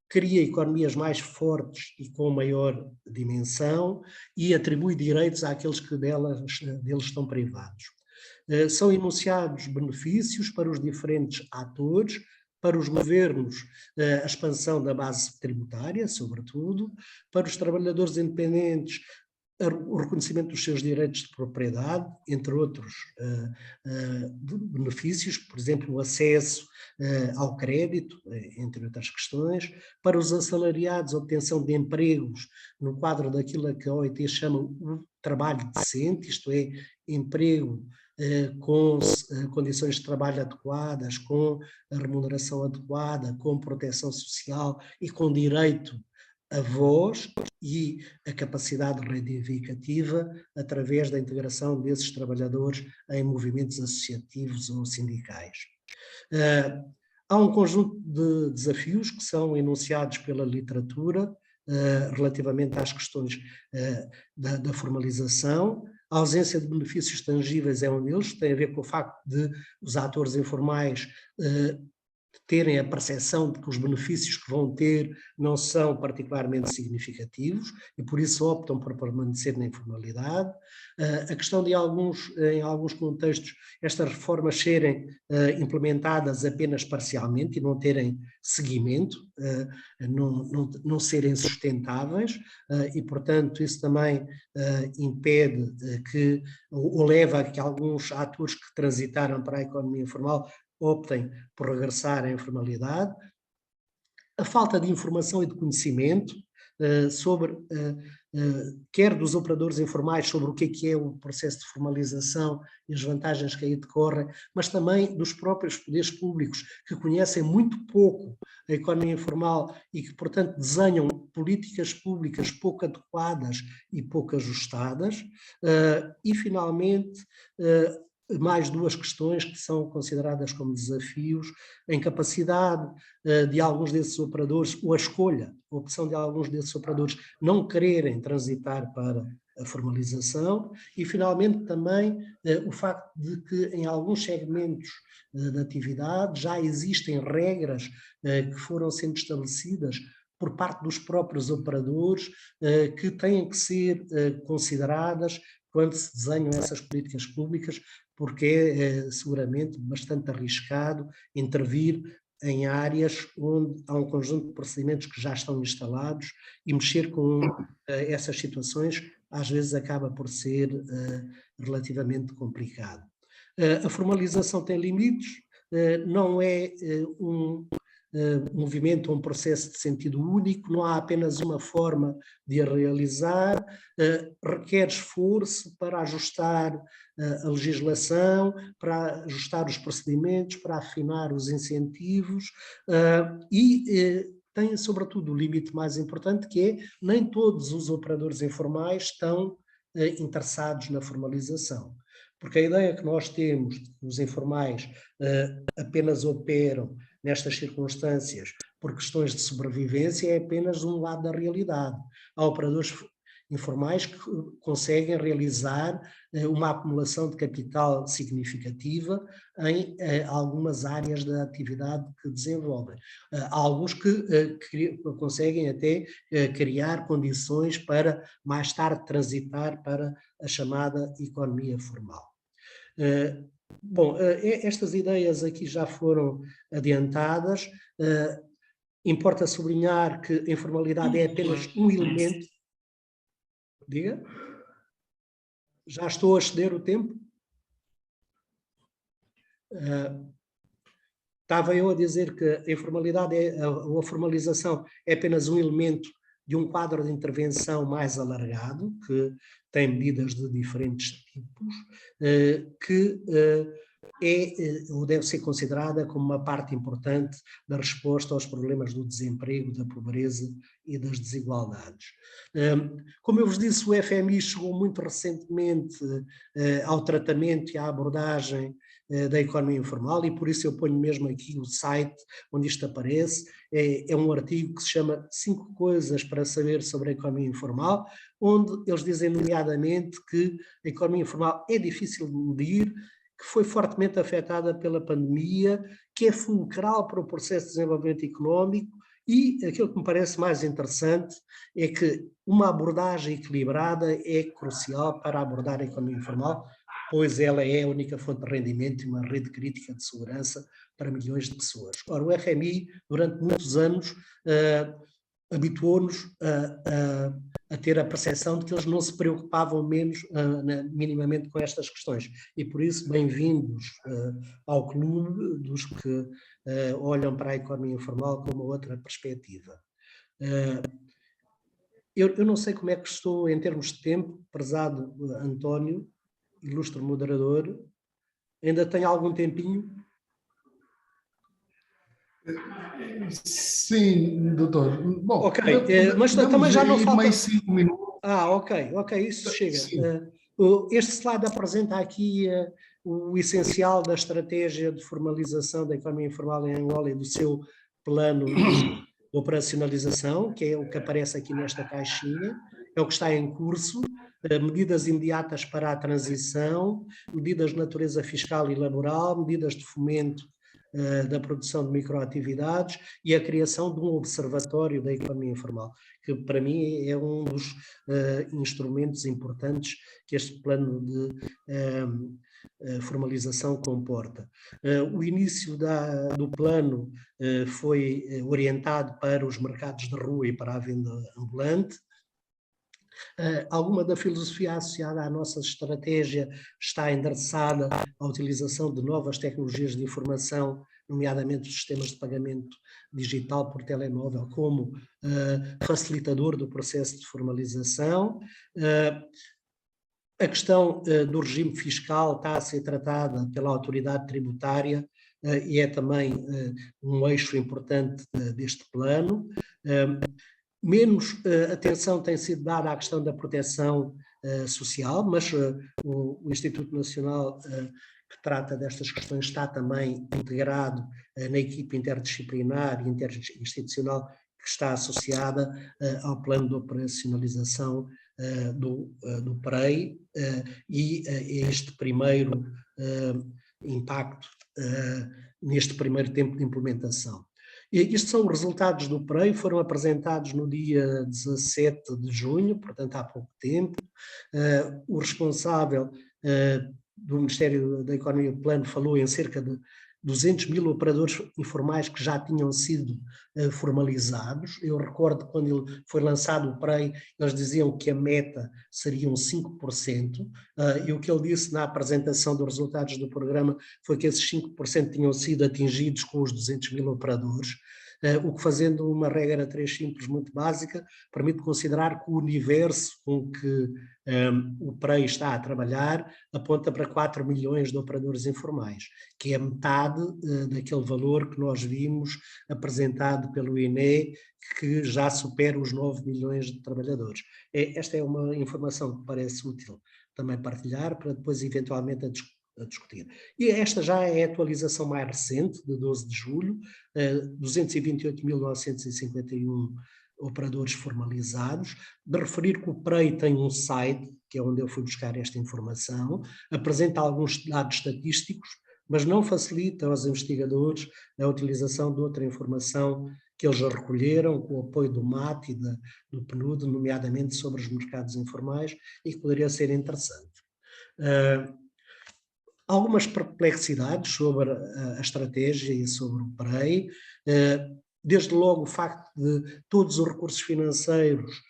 cria economias mais fortes e com maior dimensão e atribui direitos àqueles que deles estão privados. São enunciados benefícios para os diferentes atores, para os governos, a expansão da base tributária, sobretudo, para os trabalhadores independentes, o reconhecimento dos seus direitos de propriedade, entre outros benefícios, por exemplo, o acesso ao crédito, entre outras questões, para os assalariados, a obtenção de empregos no quadro daquilo que a OIT chama o trabalho decente, isto é, emprego com condições de trabalho adequadas, com a remuneração adequada, com proteção social e com direito a voz e a capacidade reivindicativa através da integração desses trabalhadores em movimentos associativos ou sindicais. Há um conjunto de desafios que são enunciados pela literatura relativamente às questões da formalização. A ausência de benefícios tangíveis é um deles, tem a ver com o facto de os atores informais terem a percepção de que os benefícios que vão ter não são particularmente significativos e por isso optam por permanecer na informalidade. A questão de em alguns contextos estas reformas serem implementadas apenas parcialmente e não terem seguimento, não serem sustentáveis e portanto isso também impede que, ou leva a que alguns atores que transitaram para a economia informal optem por regressar à informalidade. A falta de informação e de conhecimento sobre, quer dos operadores informais, sobre o que é o processo de formalização e as vantagens que aí decorrem, mas também dos próprios poderes públicos, que conhecem muito pouco a economia informal e que, portanto, desenham políticas públicas pouco adequadas e pouco ajustadas. E, finalmente, mais duas questões que são consideradas como desafios: a incapacidade de alguns desses operadores, ou a escolha, a opção de alguns desses operadores não quererem transitar para a formalização, e finalmente também o facto de que em alguns segmentos da atividade já existem regras que foram sendo estabelecidas por parte dos próprios operadores que têm que ser consideradas quando se desenham essas políticas públicas, porque é seguramente bastante arriscado intervir em áreas onde há um conjunto de procedimentos que já estão instalados e mexer com essas situações às vezes acaba por ser relativamente complicado. A formalização tem limites, não é um movimento ou um processo de sentido único, não há apenas uma forma de a realizar, requer esforço para ajustar a legislação, para ajustar os procedimentos, para afinar os incentivos e tem sobretudo o limite mais importante, que é nem todos os operadores informais estão interessados na formalização. Porque a ideia que nós temos de que os informais apenas operam nestas circunstâncias por questões de sobrevivência é apenas um lado da realidade. Há operadores informais que conseguem realizar uma acumulação de capital significativa em algumas áreas da atividade que desenvolvem. Há alguns que conseguem até criar condições para mais tarde transitar para a chamada economia formal. Bom, estas ideias aqui já foram adiantadas. Importa sublinhar que a informalidade é apenas um elemento. Diga? Já estou a exceder o tempo? Estava eu a dizer que a informalidade, ou a formalização, é apenas um elemento de um quadro de intervenção mais alargado, que tem medidas de diferentes tipos, que ou deve ser considerada como uma parte importante da resposta aos problemas do desemprego, da pobreza e das desigualdades. Como eu vos disse, o FMI chegou muito recentemente ao tratamento e à abordagem da economia informal, e por isso eu ponho mesmo aqui o site onde isto aparece. É um artigo que se chama 5 coisas para saber sobre a economia informal, onde eles dizem nomeadamente que a economia informal é difícil de medir, que foi fortemente afetada pela pandemia, que é fulcral para o processo de desenvolvimento económico, e aquilo que me parece mais interessante é que uma abordagem equilibrada é crucial para abordar a economia informal, pois ela é a única fonte de rendimento e uma rede crítica de segurança para milhões de pessoas. Ora, o FMI, durante muitos anos, habituou-nos a ter a percepção de que eles não se preocupavam minimamente com estas questões. E por isso, bem-vindos ao clube dos que olham para a economia informal com uma outra perspectiva. Eu não sei como é que estou em termos de tempo, prezado António, ilustre moderador. Ainda tem algum tempinho? Sim, doutor. Bom, ok, mas também já não falta... mais 5 minutos. Ok, isso chega. Este slide apresenta aqui o essencial da estratégia de formalização da economia informal em Angola e do seu plano de operacionalização, que é o que aparece aqui nesta caixinha, é o que está em curso, medidas imediatas para a transição, medidas de natureza fiscal e laboral, medidas de fomento da produção de microatividades e a criação de um observatório da economia informal, que para mim é um dos instrumentos importantes que este plano de formalização comporta. O início do plano foi orientado para os mercados de rua e para a venda ambulante. Alguma da filosofia associada à nossa estratégia está endereçada à utilização de novas tecnologias de informação, nomeadamente os sistemas de pagamento digital por telemóvel, como facilitador do processo de formalização. A questão do regime fiscal está a ser tratada pela autoridade tributária e é também um eixo importante deste plano. Menos atenção tem sido dada à questão da proteção social, mas o Instituto Nacional que trata destas questões está também integrado na equipe interdisciplinar e interinstitucional que está associada ao plano de operacionalização do PREI e este primeiro impacto neste primeiro tempo de implementação. Estes são os resultados do PREI, foram apresentados no dia 17 de junho, portanto há pouco tempo. O responsável do Ministério da Economia e do Plano falou em cerca de 200 mil operadores informais que já tinham sido formalizados. Eu recordo quando ele foi lançado o PREI, eles diziam que a meta seriam 5%, e o que ele disse na apresentação dos resultados do programa foi que esses 5% tinham sido atingidos com os 200 mil operadores, o que, fazendo uma regra 3 simples muito básica, permite considerar que o universo com que o PREI está a trabalhar aponta para 4 milhões de operadores informais, que é metade daquele valor que nós vimos apresentado pelo INE, que já supera os 9 milhões de trabalhadores. Esta é uma informação que parece útil também partilhar, para depois eventualmente a discutir. E esta já é a atualização mais recente, de 12 de julho, 228.951 operadores formalizados. De referir que o PREI tem um site, que é onde eu fui buscar esta informação, apresenta alguns dados estatísticos, mas não facilita aos investigadores a utilização de outra informação que eles já recolheram com o apoio do MAT e do PNUD, nomeadamente sobre os mercados informais, e que poderia ser interessante. Algumas perplexidades sobre a estratégia e sobre o PREI, desde logo o facto de todos os recursos financeiros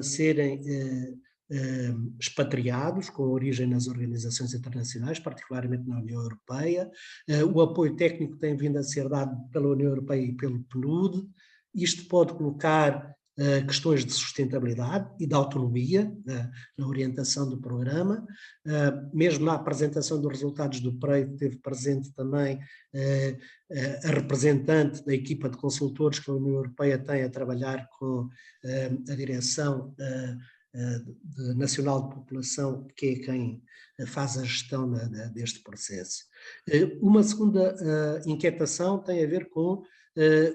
serem expatriados, com origem nas organizações internacionais, particularmente na União Europeia, o apoio técnico tem vindo a ser dado pela União Europeia e pelo PNUD. Isto pode colocar questões de sustentabilidade e de autonomia na orientação do programa. Mesmo na apresentação dos resultados do PREI, teve presente também a representante da equipa de consultores que a União Europeia tem a trabalhar com a Direção Nacional de População, que é quem faz a gestão deste processo. Uma segunda inquietação tem a ver com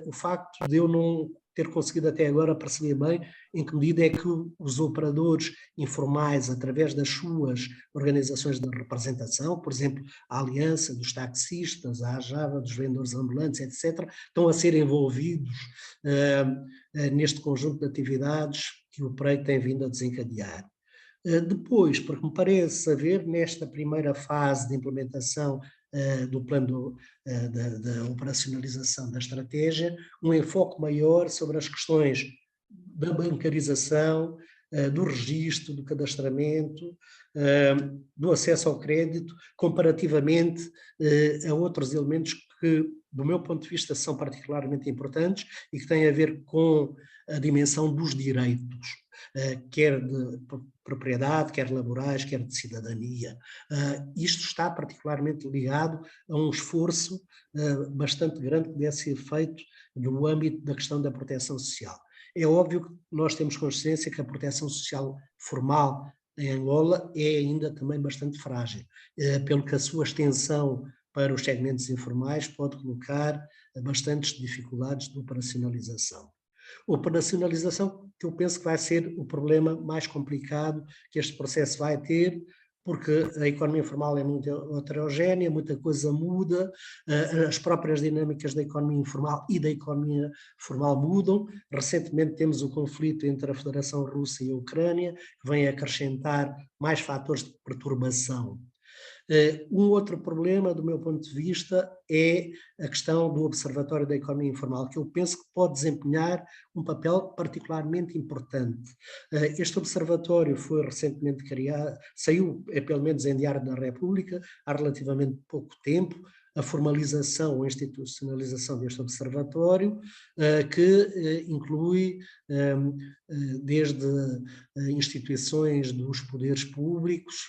o facto de eu não ter conseguido até agora perceber bem em que medida é que os operadores informais, através das suas organizações de representação, por exemplo, a Aliança dos Taxistas, a AJAVA dos Vendedores Ambulantes, etc., estão a ser envolvidos neste conjunto de atividades que o PREI tem vindo a desencadear. Depois, porque me parece haver nesta primeira fase de implementação do plano da operacionalização da estratégia, um enfoque maior sobre as questões da bancarização, do registro, do cadastramento, do acesso ao crédito, comparativamente a outros elementos que, do meu ponto de vista, são particularmente importantes e que têm a ver com a dimensão dos direitos, quer de propriedade, quer laborais, quer de cidadania. Isto está particularmente ligado a um esforço bastante grande que deve ser feito no âmbito da questão da proteção social. É óbvio que nós temos consciência que a proteção social formal em Angola é ainda também bastante frágil, pelo que a sua extensão para os segmentos informais pode colocar bastantes dificuldades de operacionalização. Operacionalização que eu penso que vai ser o problema mais complicado que este processo vai ter, porque a economia informal é muito heterogénea, muita coisa muda, as próprias dinâmicas da economia informal e da economia formal mudam. Recentemente temos o conflito entre a Federação Russa e a Ucrânia, que vem acrescentar mais fatores de perturbação. Um outro problema, do meu ponto de vista, é a questão do Observatório da Economia Informal, que eu penso que pode desempenhar um papel particularmente importante. Este observatório foi recentemente criado, saiu, pelo menos em Diário da República, há relativamente pouco tempo, a formalização, a institucionalização deste observatório, que inclui desde instituições dos poderes públicos,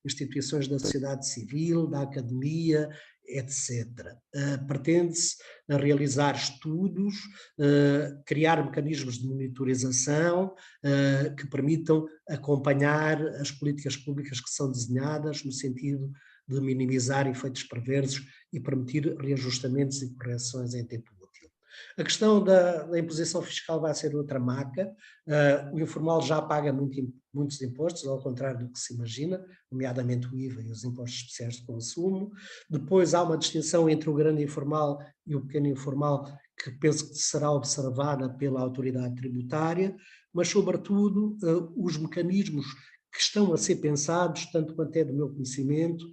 instituições da sociedade civil, da academia, etc. Pretende-se realizar estudos, criar mecanismos de monitorização que permitam acompanhar as políticas públicas que são desenhadas no sentido de minimizar efeitos perversos e permitir reajustamentos e correções em tempo útil. A questão da imposição fiscal vai ser outra maca. O informal já paga muitos impostos, ao contrário do que se imagina, nomeadamente o IVA e os impostos especiais de consumo. Depois há uma distinção entre o grande informal e o pequeno informal, que penso que será observada pela autoridade tributária, mas, sobretudo, os mecanismos que estão a ser pensados, tanto quanto é do meu conhecimento,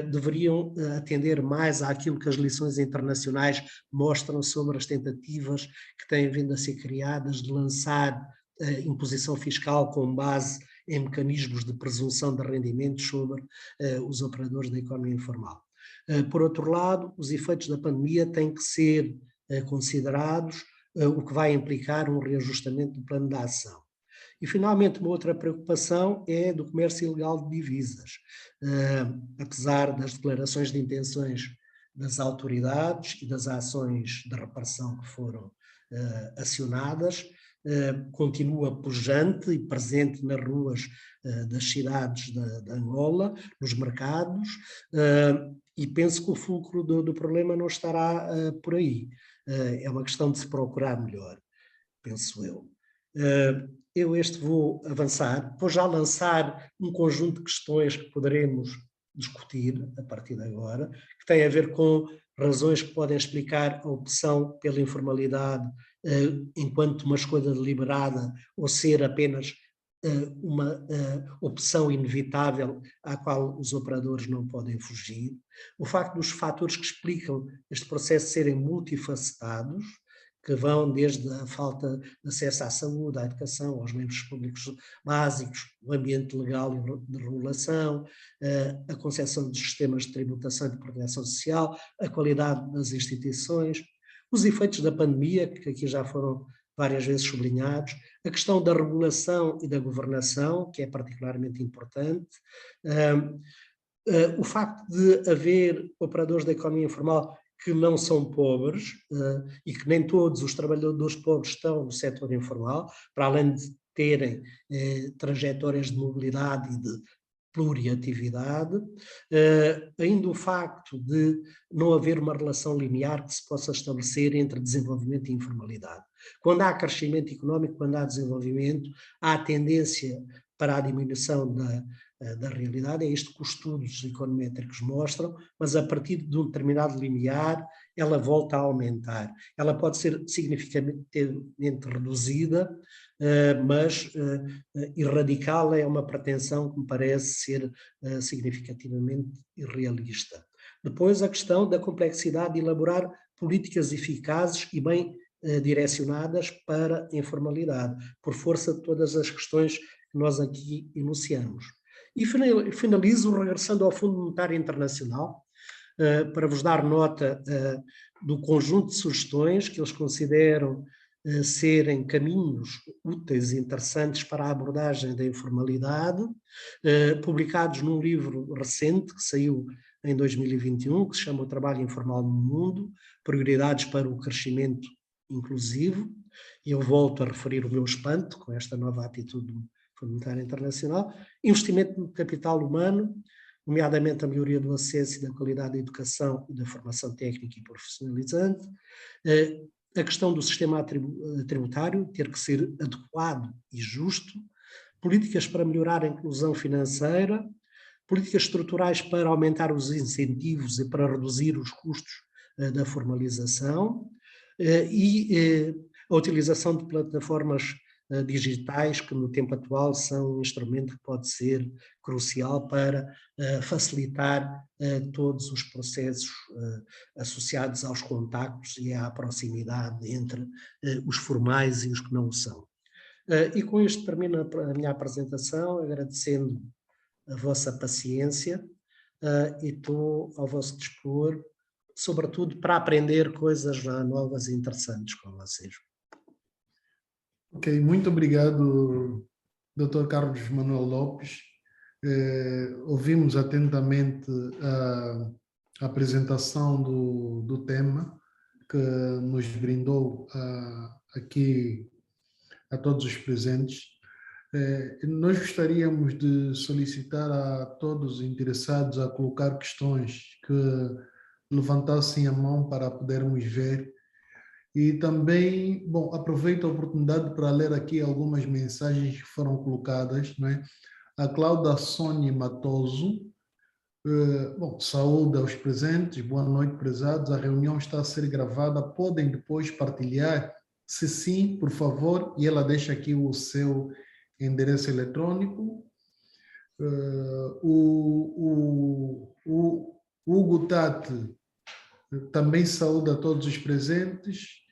deveriam atender mais àquilo que as lições internacionais mostram sobre as tentativas que têm vindo a ser criadas de lançar imposição fiscal com base em mecanismos de presunção de rendimentos sobre os operadores da economia informal. Por outro lado, os efeitos da pandemia têm que ser considerados, o que vai implicar um reajustamento do plano de ação. E, finalmente, uma outra preocupação é do comércio ilegal de divisas. Apesar das declarações de intenções das autoridades e das ações de repressão que foram acionadas, continua pujante e presente nas ruas das cidades de Angola, nos mercados, e penso que o fulcro do problema não estará por aí. É uma questão de se procurar melhor, penso eu. Eu vou avançar, vou já lançar um conjunto de questões que poderemos discutir a partir de agora, que tem a ver com razões que podem explicar a opção pela informalidade enquanto uma escolha deliberada ou ser apenas uma opção inevitável à qual os operadores não podem fugir. O facto dos fatores que explicam este processo serem multifacetados, que vão desde a falta de acesso à saúde, à educação, aos meios públicos básicos, o ambiente legal e de regulação, a concepção dos sistemas de tributação e de proteção social, a qualidade das instituições, os efeitos da pandemia, que aqui já foram várias vezes sublinhados, a questão da regulação e da governação, que é particularmente importante, o facto de haver operadores da economia informal que não são pobres e que nem todos os trabalhadores pobres estão no setor informal, para além de terem trajetórias de mobilidade e de pluriatividade, ainda o facto de não haver uma relação linear que se possa estabelecer entre desenvolvimento e informalidade. Quando há crescimento económico, quando há desenvolvimento, há tendência para a diminuição da realidade, é isto que os estudos econométricos mostram, mas a partir de um determinado limiar, ela volta a aumentar. Ela pode ser significativamente reduzida mas erradicá-la é uma pretensão que me parece ser significativamente irrealista. Depois, a questão da complexidade de elaborar políticas eficazes e bem direcionadas para a informalidade, por força de todas as questões que nós aqui enunciamos. E finalizo regressando ao Fundo Monetário Internacional, para vos dar nota do conjunto de sugestões que eles consideram serem caminhos úteis e interessantes para a abordagem da informalidade, publicados num livro recente que saiu em 2021, que se chama O Trabalho Informal no Mundo, Prioridades para o Crescimento Inclusivo. E eu volto a referir o meu espanto com esta nova atitude do Fundo Monetário Internacional. Investimento no capital humano, nomeadamente a melhoria do acesso e da qualidade da educação e da formação técnica e profissionalizante. A questão do sistema tributário ter que ser adequado e justo. Políticas para melhorar a inclusão financeira. Políticas estruturais para aumentar os incentivos e para reduzir os custos da formalização. E a utilização de plataformas digitais que no tempo atual são um instrumento que pode ser crucial para facilitar todos os processos associados aos contactos e à proximidade entre os formais e os que não o são. E com isto termino a minha apresentação, agradecendo a vossa paciência e estou ao vosso dispor, sobretudo para aprender coisas novas e interessantes com vocês. Ok, muito obrigado, Dr. Carlos Manuel Lopes. Ouvimos atentamente a apresentação do tema que nos brindou aqui a todos os presentes. Nós gostaríamos de solicitar a todos os interessados a colocar questões que levantassem a mão para podermos ver. E também, bom, aproveito a oportunidade para ler aqui algumas mensagens que foram colocadas, não é? A Cláudia Sônia Matoso, bom, saúde aos presentes, boa noite, prezados, a reunião está a ser gravada, podem depois partilhar? Se sim, por favor, e ela deixa aqui o seu endereço eletrônico. O Hugo Tati também saúda a todos os presentes,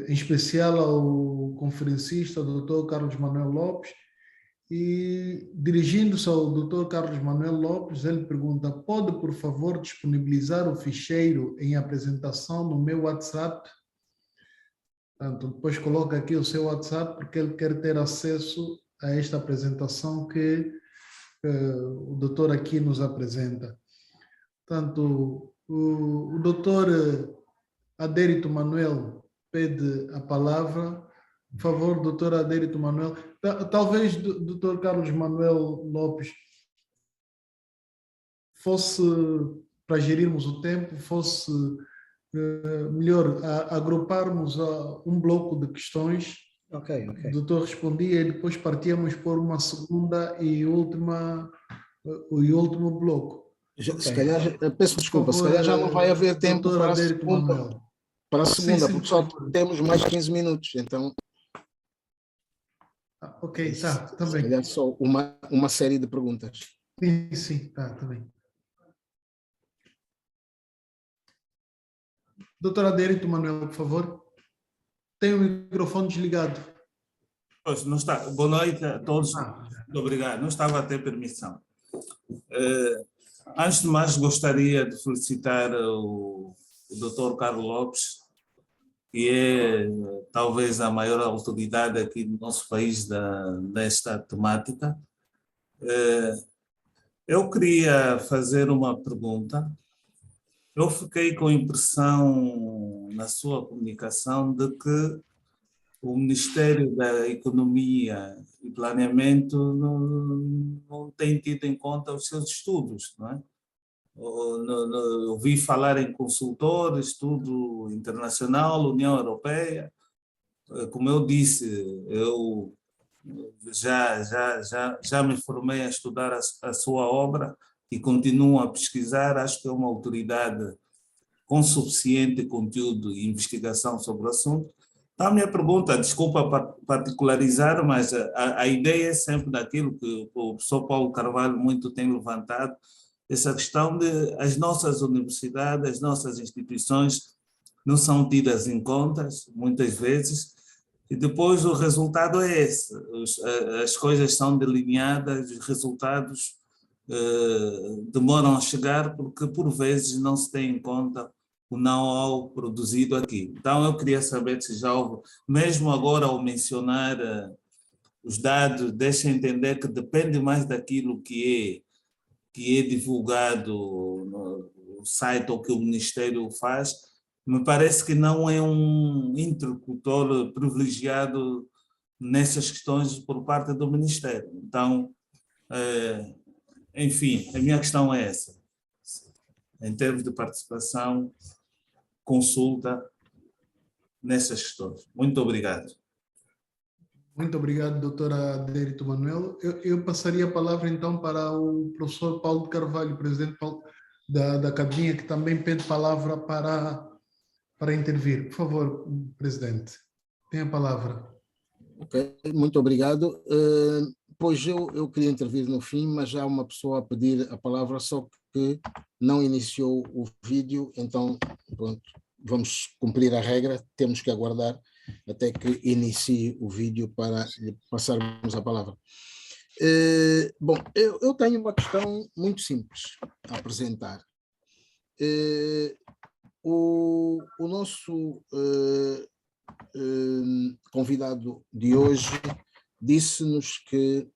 em especial ao conferencista, Dr. Carlos Manuel Lopes, e dirigindo-se ao Dr. Carlos Manuel Lopes, ele pergunta: pode, por favor, disponibilizar o ficheiro em apresentação no meu WhatsApp? Portanto, depois coloca aqui o seu WhatsApp, porque ele quer ter acesso a esta apresentação que o doutor aqui nos apresenta. Portanto, o doutor Adérito Manuel pede a palavra. Por favor, doutor Adérito Manuel. Talvez, doutor Carlos Manuel Lopes, fosse, para gerirmos o tempo, fosse melhor agruparmos um bloco de questões. Ok. O doutor respondia e depois partíamos por uma segunda e último bloco. Se calhar, peço desculpa, se calhar já não vai haver tempo para a segunda, porque só temos mais 15 minutos, então... Ok, tá bem. Se calhar só uma série de perguntas. Sim, tá bem. Doutor Adérito Manuel, por favor. Tem o microfone desligado. Pois, não está. Boa noite a todos. Muito obrigado. Não estava a ter permissão. Antes de mais, gostaria de felicitar o Dr. Carlos Lopes, que é talvez a maior autoridade aqui no nosso país nesta temática. Eu queria fazer uma pergunta. Eu fiquei com a impressão, na sua comunicação, de que o Ministério da Economia e Planeamento não tem tido em conta os seus estudos, não é? Ouvi falar em consultor, estudo internacional, União Europeia. Como eu disse, eu já me formei a estudar a sua obra e continuo a pesquisar. Acho que é uma autoridade com suficiente conteúdo e investigação sobre o assunto. Então, a minha pergunta, desculpa particularizar, mas a ideia é sempre daquilo que o professor Paulo Carvalho muito tem levantado, essa questão de as nossas universidades, as nossas instituições não são tidas em contas, muitas vezes, e depois o resultado é esse. As coisas são delineadas, os resultados demoram a chegar porque, por vezes, não se tem em conta o know-how produzido aqui. Então, eu queria saber se já houve, mesmo agora ao mencionar os dados, deixa entender que depende mais daquilo que é divulgado no site ou que o Ministério faz. Me parece que não é um interlocutor privilegiado nessas questões por parte do Ministério. Então, enfim, a minha questão é essa. Em termos de participação, consulta nessas questões. Muito obrigado. Muito obrigado, doutora Adérito Manuel. Eu passaria a palavra, então, para o professor Paulo de Carvalho, presidente da Academia, que também pede palavra para intervir. Por favor, presidente, tem a palavra. Ok, muito obrigado. Pois eu queria intervir no fim, mas já há uma pessoa a pedir a palavra, só que não iniciou o vídeo, então, pronto, vamos cumprir a regra, temos que aguardar até que inicie o vídeo para lhe passarmos a palavra. Bom, eu tenho uma questão muito simples a apresentar. O nosso convidado de hoje disse-nos que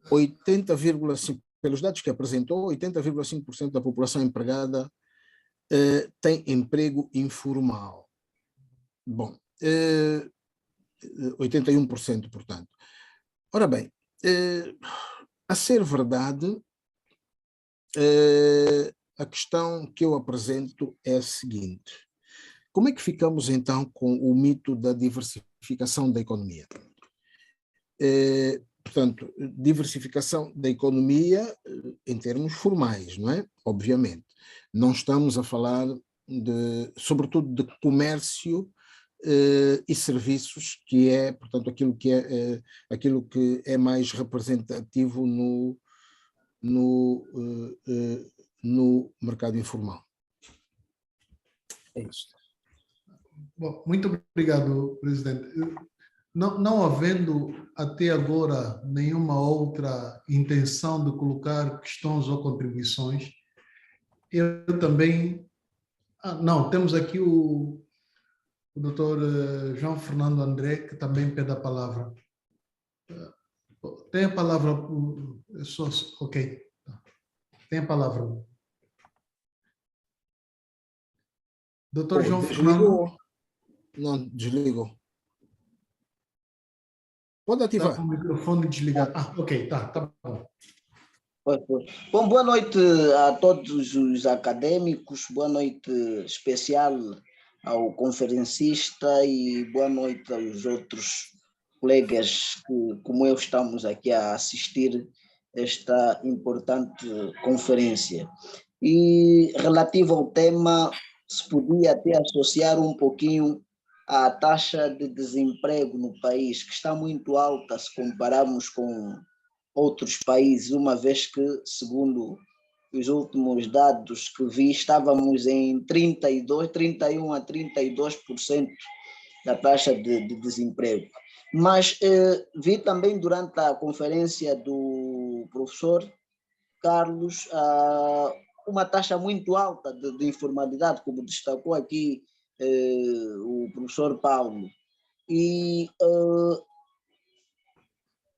80,5%, pelos dados que apresentou, 80,5% da população empregada tem emprego informal. Bom, 81%, portanto. Ora bem, a ser verdade, a questão que eu apresento é a seguinte: como é que ficamos então com o mito da diversificação da economia? Portanto, diversificação da economia em termos formais, não é? Obviamente. Não estamos a falar, sobretudo, de comércio e serviços, que é, portanto, aquilo que é mais representativo no mercado informal. É isso. Bom, muito obrigado, presidente. Não havendo até agora nenhuma outra intenção de colocar questões ou contribuições, eu também... não, temos aqui o doutor João Fernando André, que também pede a palavra. Tem a palavra... ok. Tem a palavra. Doutor João Desligou. Fernando... Não, desligou. Pode ativar. Está com o microfone desligado. Ok, tá bom. Bom, boa noite a todos os acadêmicos, boa noite especial ao conferencista e boa noite aos outros colegas que, como eu, estamos aqui a assistir esta importante conferência. E relativo ao tema, se podia até associar um pouquinho a taxa de desemprego no país, que está muito alta se compararmos com outros países, uma vez que, segundo os últimos dados que vi, estávamos em 31 a 32% da taxa de desemprego. Mas vi também durante a conferência do professor Carlos uma taxa muito alta de informalidade, como destacou aqui o professor Paulo. E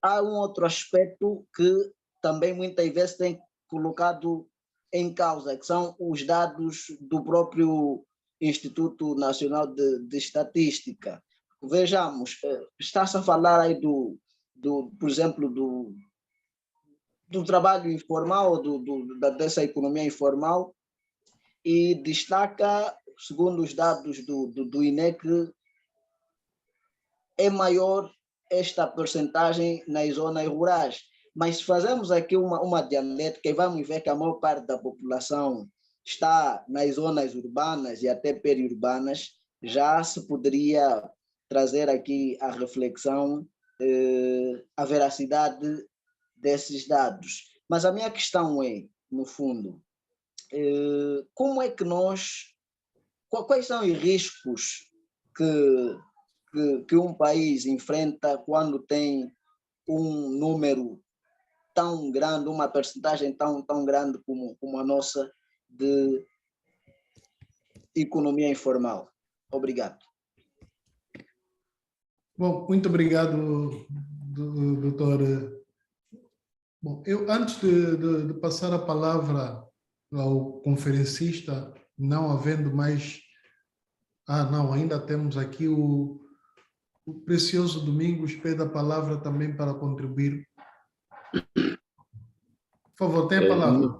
há um outro aspecto que também muitas vezes tem colocado em causa, que são os dados do próprio Instituto Nacional de Estatística. Vejamos, está-se a falar aí por exemplo, do trabalho informal, dessa economia informal, e destaca, segundo os dados do INEC, é maior esta percentagem nas zonas rurais. Mas se fazemos aqui uma dialética e vamos ver que a maior parte da população está nas zonas urbanas e até periurbanas, já se poderia trazer aqui a reflexão, a veracidade desses dados. Mas a minha questão é, no fundo, como é que quais são os riscos que um país enfrenta quando tem um número tão grande, uma percentagem tão grande como a nossa de economia informal? Obrigado. Bom, muito obrigado, doutor. Bom, eu antes de passar a palavra ao conferencista, não havendo mais... não, ainda temos aqui o precioso Domingos, pede a palavra também para contribuir. Por favor, tenha a palavra.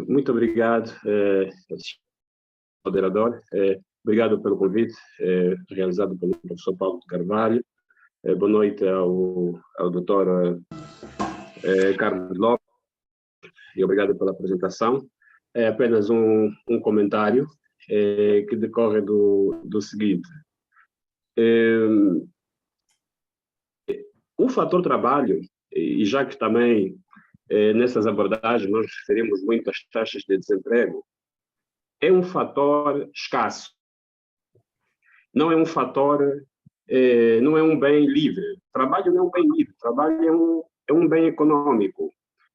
Muito obrigado, moderador. Obrigado pelo convite realizado pelo professor Paulo de Carvalho. Boa noite ao doutor Carlos Lopes e obrigado pela apresentação. É apenas um comentário que decorre do seguinte. O fator trabalho, e já que também nessas abordagens nós referimos muito às taxas de desemprego, é um fator escasso. Não é um fator, não é um bem livre. Trabalho não é um bem livre, trabalho é um bem econômico.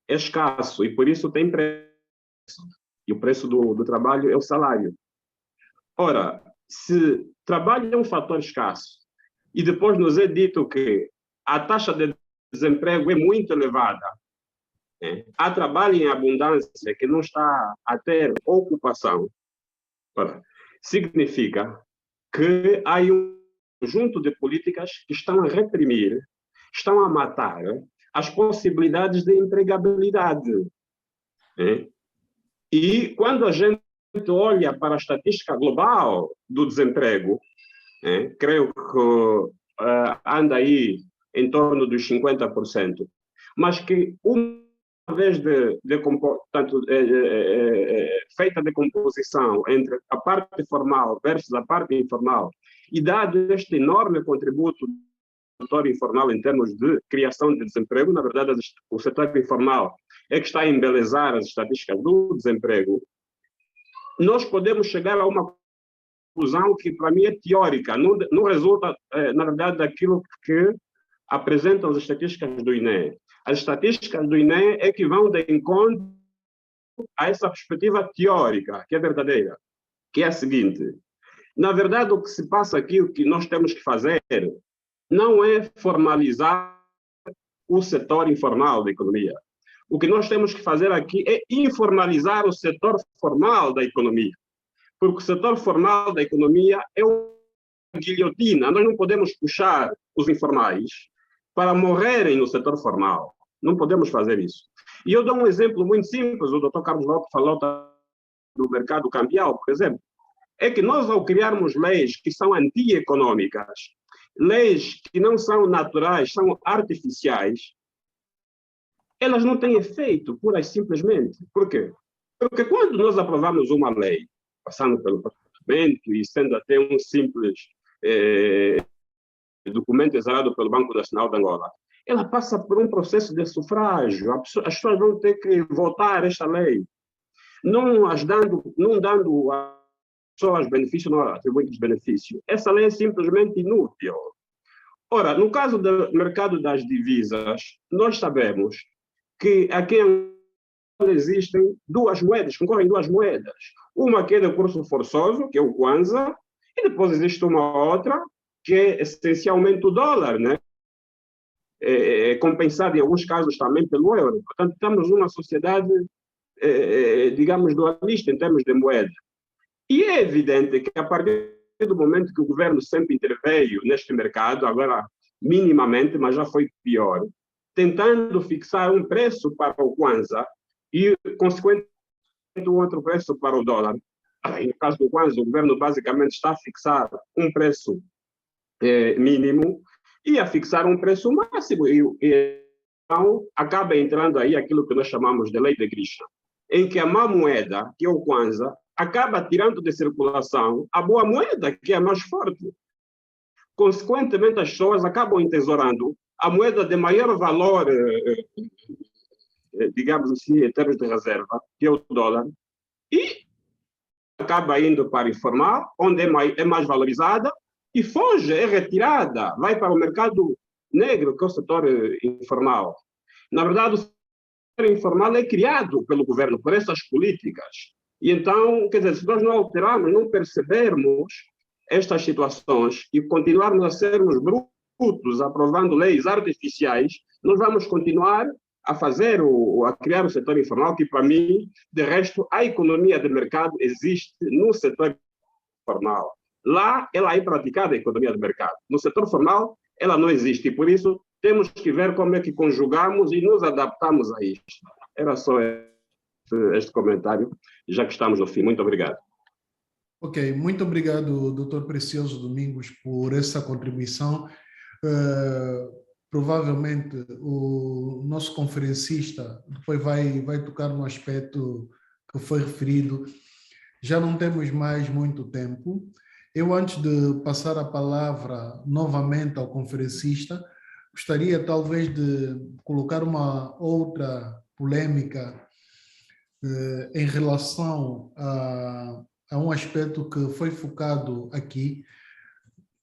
É escasso e por isso tem preço. E o preço do trabalho é o salário. Ora, se trabalho é um fator escasso e depois nos é dito que a taxa de desemprego é muito elevada, há trabalho em abundância que não está a ter ocupação, ora, significa que há um conjunto de políticas que estão a reprimir, estão a matar as possibilidades de empregabilidade. E quando a gente olha para a estatística global do desemprego, creio que anda aí em torno dos 50%, mas que uma vez feita a decomposição entre a parte formal versus a parte informal, e dado este enorme contributo do setor informal em termos de criação de desemprego, na verdade o setor informal é que está a embelezar as estatísticas do desemprego, nós podemos chegar a uma conclusão que para mim é teórica, não resulta, na verdade, daquilo que apresentam as estatísticas do INE. As estatísticas do INE é que vão de encontro a essa perspectiva teórica, que é verdadeira, que é a seguinte: na verdade, o que se passa aqui, o que nós temos que fazer, não é formalizar o setor informal da economia. O que nós temos que fazer aqui é informalizar o setor formal da economia. Porque o setor formal da economia é uma guilhotina. Nós não podemos puxar os informais para morrerem no setor formal. Não podemos fazer isso. E eu dou um exemplo muito simples. O Dr. Carlos Lopes falou do mercado cambial, por exemplo. É que nós, ao criarmos leis que são antieconômicas, leis que não são naturais, são artificiais, elas não têm efeito, pura e simplesmente. Por quê? Porque quando nós aprovamos uma lei, passando pelo parlamento e sendo até um simples documento exarado pelo Banco Nacional de Angola, ela passa por um processo de sufrágio. As pessoas vão ter que votar esta lei, não dando às pessoas benefício, não atribuindo benefício. Essa lei é simplesmente inútil. Ora, no caso do mercado das divisas, nós sabemos que aqui existem duas moedas, concorrem duas moedas. Uma que é de curso forçoso, que é o Kwanza, e depois existe uma outra, que é essencialmente o dólar, né? Compensado em alguns casos também pelo euro. Portanto, estamos numa sociedade, digamos, dualista em termos de moeda. E é evidente que a partir do momento que o governo sempre interveio neste mercado, agora minimamente, mas já foi pior, tentando fixar um preço para o Kwanza e, consequentemente, um outro preço para o dólar. No caso do Kwanza, o governo basicamente está a fixar um preço mínimo e a fixar um preço máximo. Então, acaba entrando aí aquilo que nós chamamos de lei de Grisham, em que a má moeda, que é o Kwanza, acaba tirando de circulação a boa moeda, que é a mais forte. Consequentemente, as pessoas acabam entesourando a moeda de maior valor, digamos assim, em termos de reserva, que é o dólar, e acaba indo para o informal, onde é mais valorizada, e foge, é retirada, vai para o mercado negro, que é o setor informal. Na verdade, o setor informal é criado pelo governo, por essas políticas. E então, quer dizer, se nós não alterarmos, não percebermos estas situações e continuarmos a sermos brutos, aprovando leis artificiais, nós vamos continuar a fazer, a criar o setor informal, que para mim, de resto, a economia de mercado existe no setor informal. Lá, ela é praticada a economia de mercado. No setor formal, ela não existe. E por isso, temos que ver como é que conjugamos e nos adaptamos a isto. Era só este comentário, já que estamos no fim. Muito obrigado. Ok, muito obrigado, Dr. Precioso Domingos, por essa contribuição. Provavelmente o nosso conferencista depois vai tocar no aspecto que foi referido. Já não temos mais muito tempo. Eu, antes de passar a palavra novamente ao conferencista, gostaria talvez de colocar uma outra polêmica em relação a um aspecto que foi focado aqui,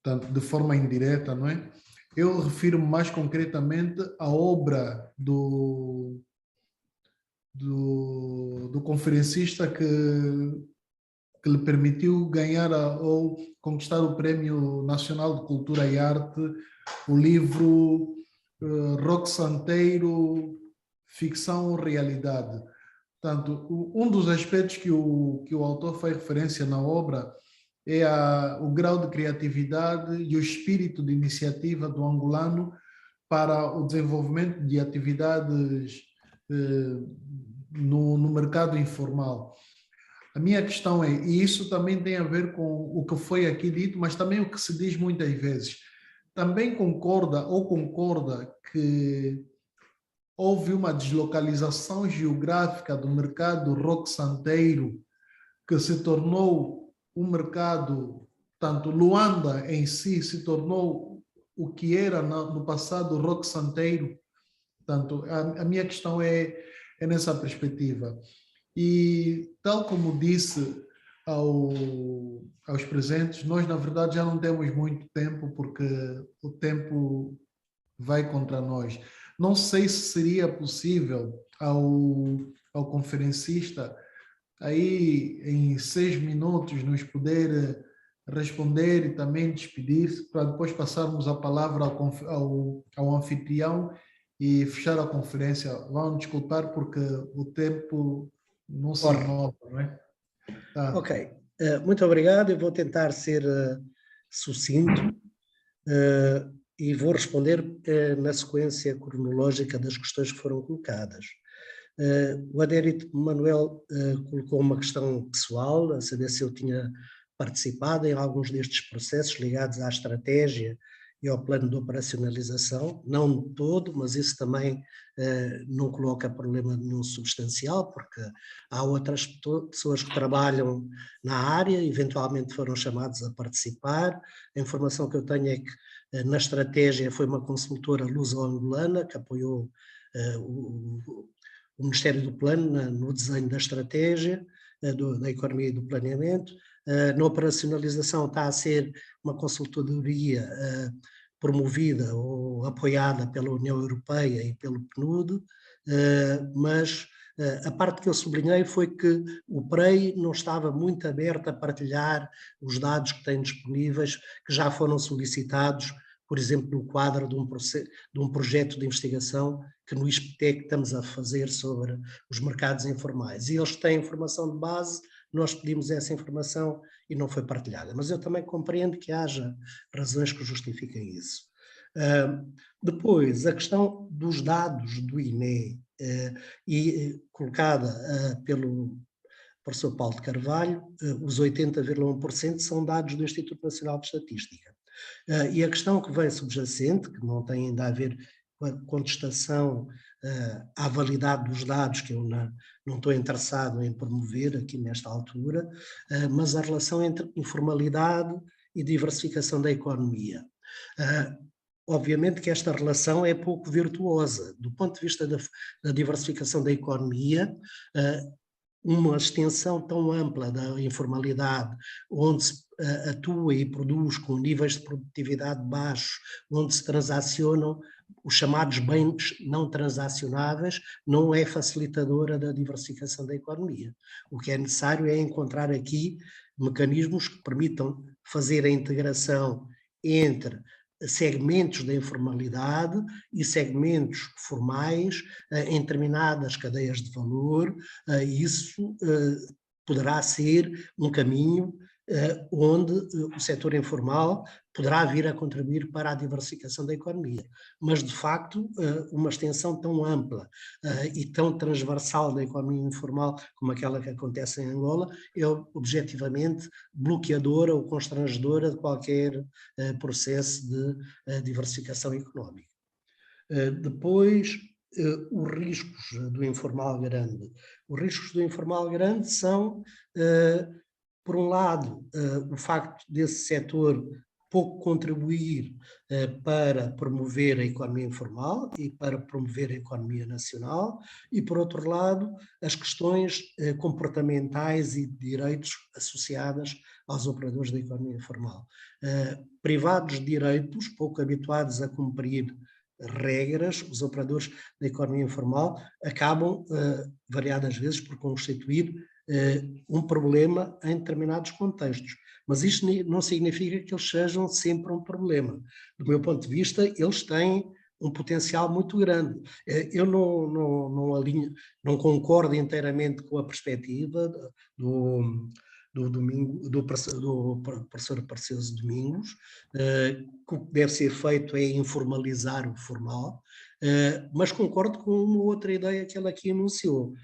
tanto de forma indireta, não é? Eu refiro mais concretamente à obra do conferencista que lhe permitiu ganhar ou conquistar o Prémio Nacional de Cultura e Arte, o livro Roque Santeiro, Ficção ou Realidade. Portanto, um dos aspectos que o autor faz referência na obra é o grau de criatividade e o espírito de iniciativa do angolano para o desenvolvimento de atividades no mercado informal. A minha questão é, e isso também tem a ver com o que foi aqui dito, mas também o que se diz muitas vezes, também concorda que houve uma deslocalização geográfica do mercado roque-santeiro que se tornou um mercado, tanto Luanda em si se tornou o que era no passado roque-santeiro. Portanto, a minha questão é nessa perspectiva. E tal como disse aos presentes, nós na verdade já não temos muito tempo porque o tempo vai contra nós. Não sei se seria possível ao conferencista aí em 6 minutos nos poder responder e também despedir-se para depois passarmos a palavra ao anfitrião e fechar a conferência. Vão desculpar porque o tempo não se renova, não é? Tá. Ok, muito obrigado. Eu vou tentar ser sucinto e vou responder na sequência cronológica das questões que foram colocadas. O Adérito Manuel colocou uma questão pessoal, a saber se eu tinha participado em alguns destes processos ligados à estratégia e ao plano de operacionalização, não de todo, mas isso também não coloca problema nenhum substancial, porque há outras pessoas que trabalham na área, eventualmente foram chamados a participar. A informação que eu tenho é que na estratégia foi uma consultora luso-angolana que apoiou o Ministério do Plano no desenho da estratégia, da economia e do planeamento. Na operacionalização está a ser uma consultoria promovida ou apoiada pela União Europeia e pelo PNUD, mas a parte que eu sublinhei foi que o PREI não estava muito aberto a partilhar os dados que tem disponíveis, que já foram solicitados, por exemplo, no quadro de um projeto de investigação que no ISPTEC estamos a fazer sobre os mercados informais. E eles têm informação de base, nós pedimos essa informação e não foi partilhada. Mas eu também compreendo que haja razões que justifiquem isso. Depois, a questão dos dados do INE, colocada pelo professor Paulo de Carvalho, os 80,1% são dados do Instituto Nacional de Estatística. E a questão que vem subjacente, que não tem ainda a ver a contestação à validade dos dados, que eu não estou interessado em promover aqui nesta altura, mas a relação entre informalidade e diversificação da economia. Obviamente que esta relação é pouco virtuosa. Do ponto de vista da diversificação da economia, uma extensão tão ampla da informalidade, onde se atua e produz com níveis de produtividade baixos, onde se transacionam os chamados bens não transacionáveis, não é facilitadora da diversificação da economia. O que é necessário é encontrar aqui mecanismos que permitam fazer a integração entre segmentos da informalidade e segmentos formais em determinadas cadeias de valor. Isso poderá ser um caminho onde o setor informal poderá vir a contribuir para a diversificação da economia. Mas, de facto, uma extensão tão ampla e tão transversal da economia informal como aquela que acontece em Angola é objetivamente bloqueadora ou constrangedora de qualquer processo de diversificação económica. Depois, os riscos do informal grande. Os riscos do informal grande são, por um lado, o facto desse setor pouco contribuir para promover a economia informal e para promover a economia nacional, e, por outro lado, as questões comportamentais e de direitos associadas aos operadores da economia informal. Privados de direitos, pouco habituados a cumprir regras, os operadores da economia informal acabam, variadas vezes, por constituir um problema em determinados contextos. Mas isto não significa que eles sejam sempre um problema. Do meu ponto de vista, eles têm um potencial muito grande. Eu não concordo inteiramente com a perspectiva do professor Paracelso Domingos, que o que deve ser feito é informalizar o formal, mas concordo com uma outra ideia que ele aqui anunciou.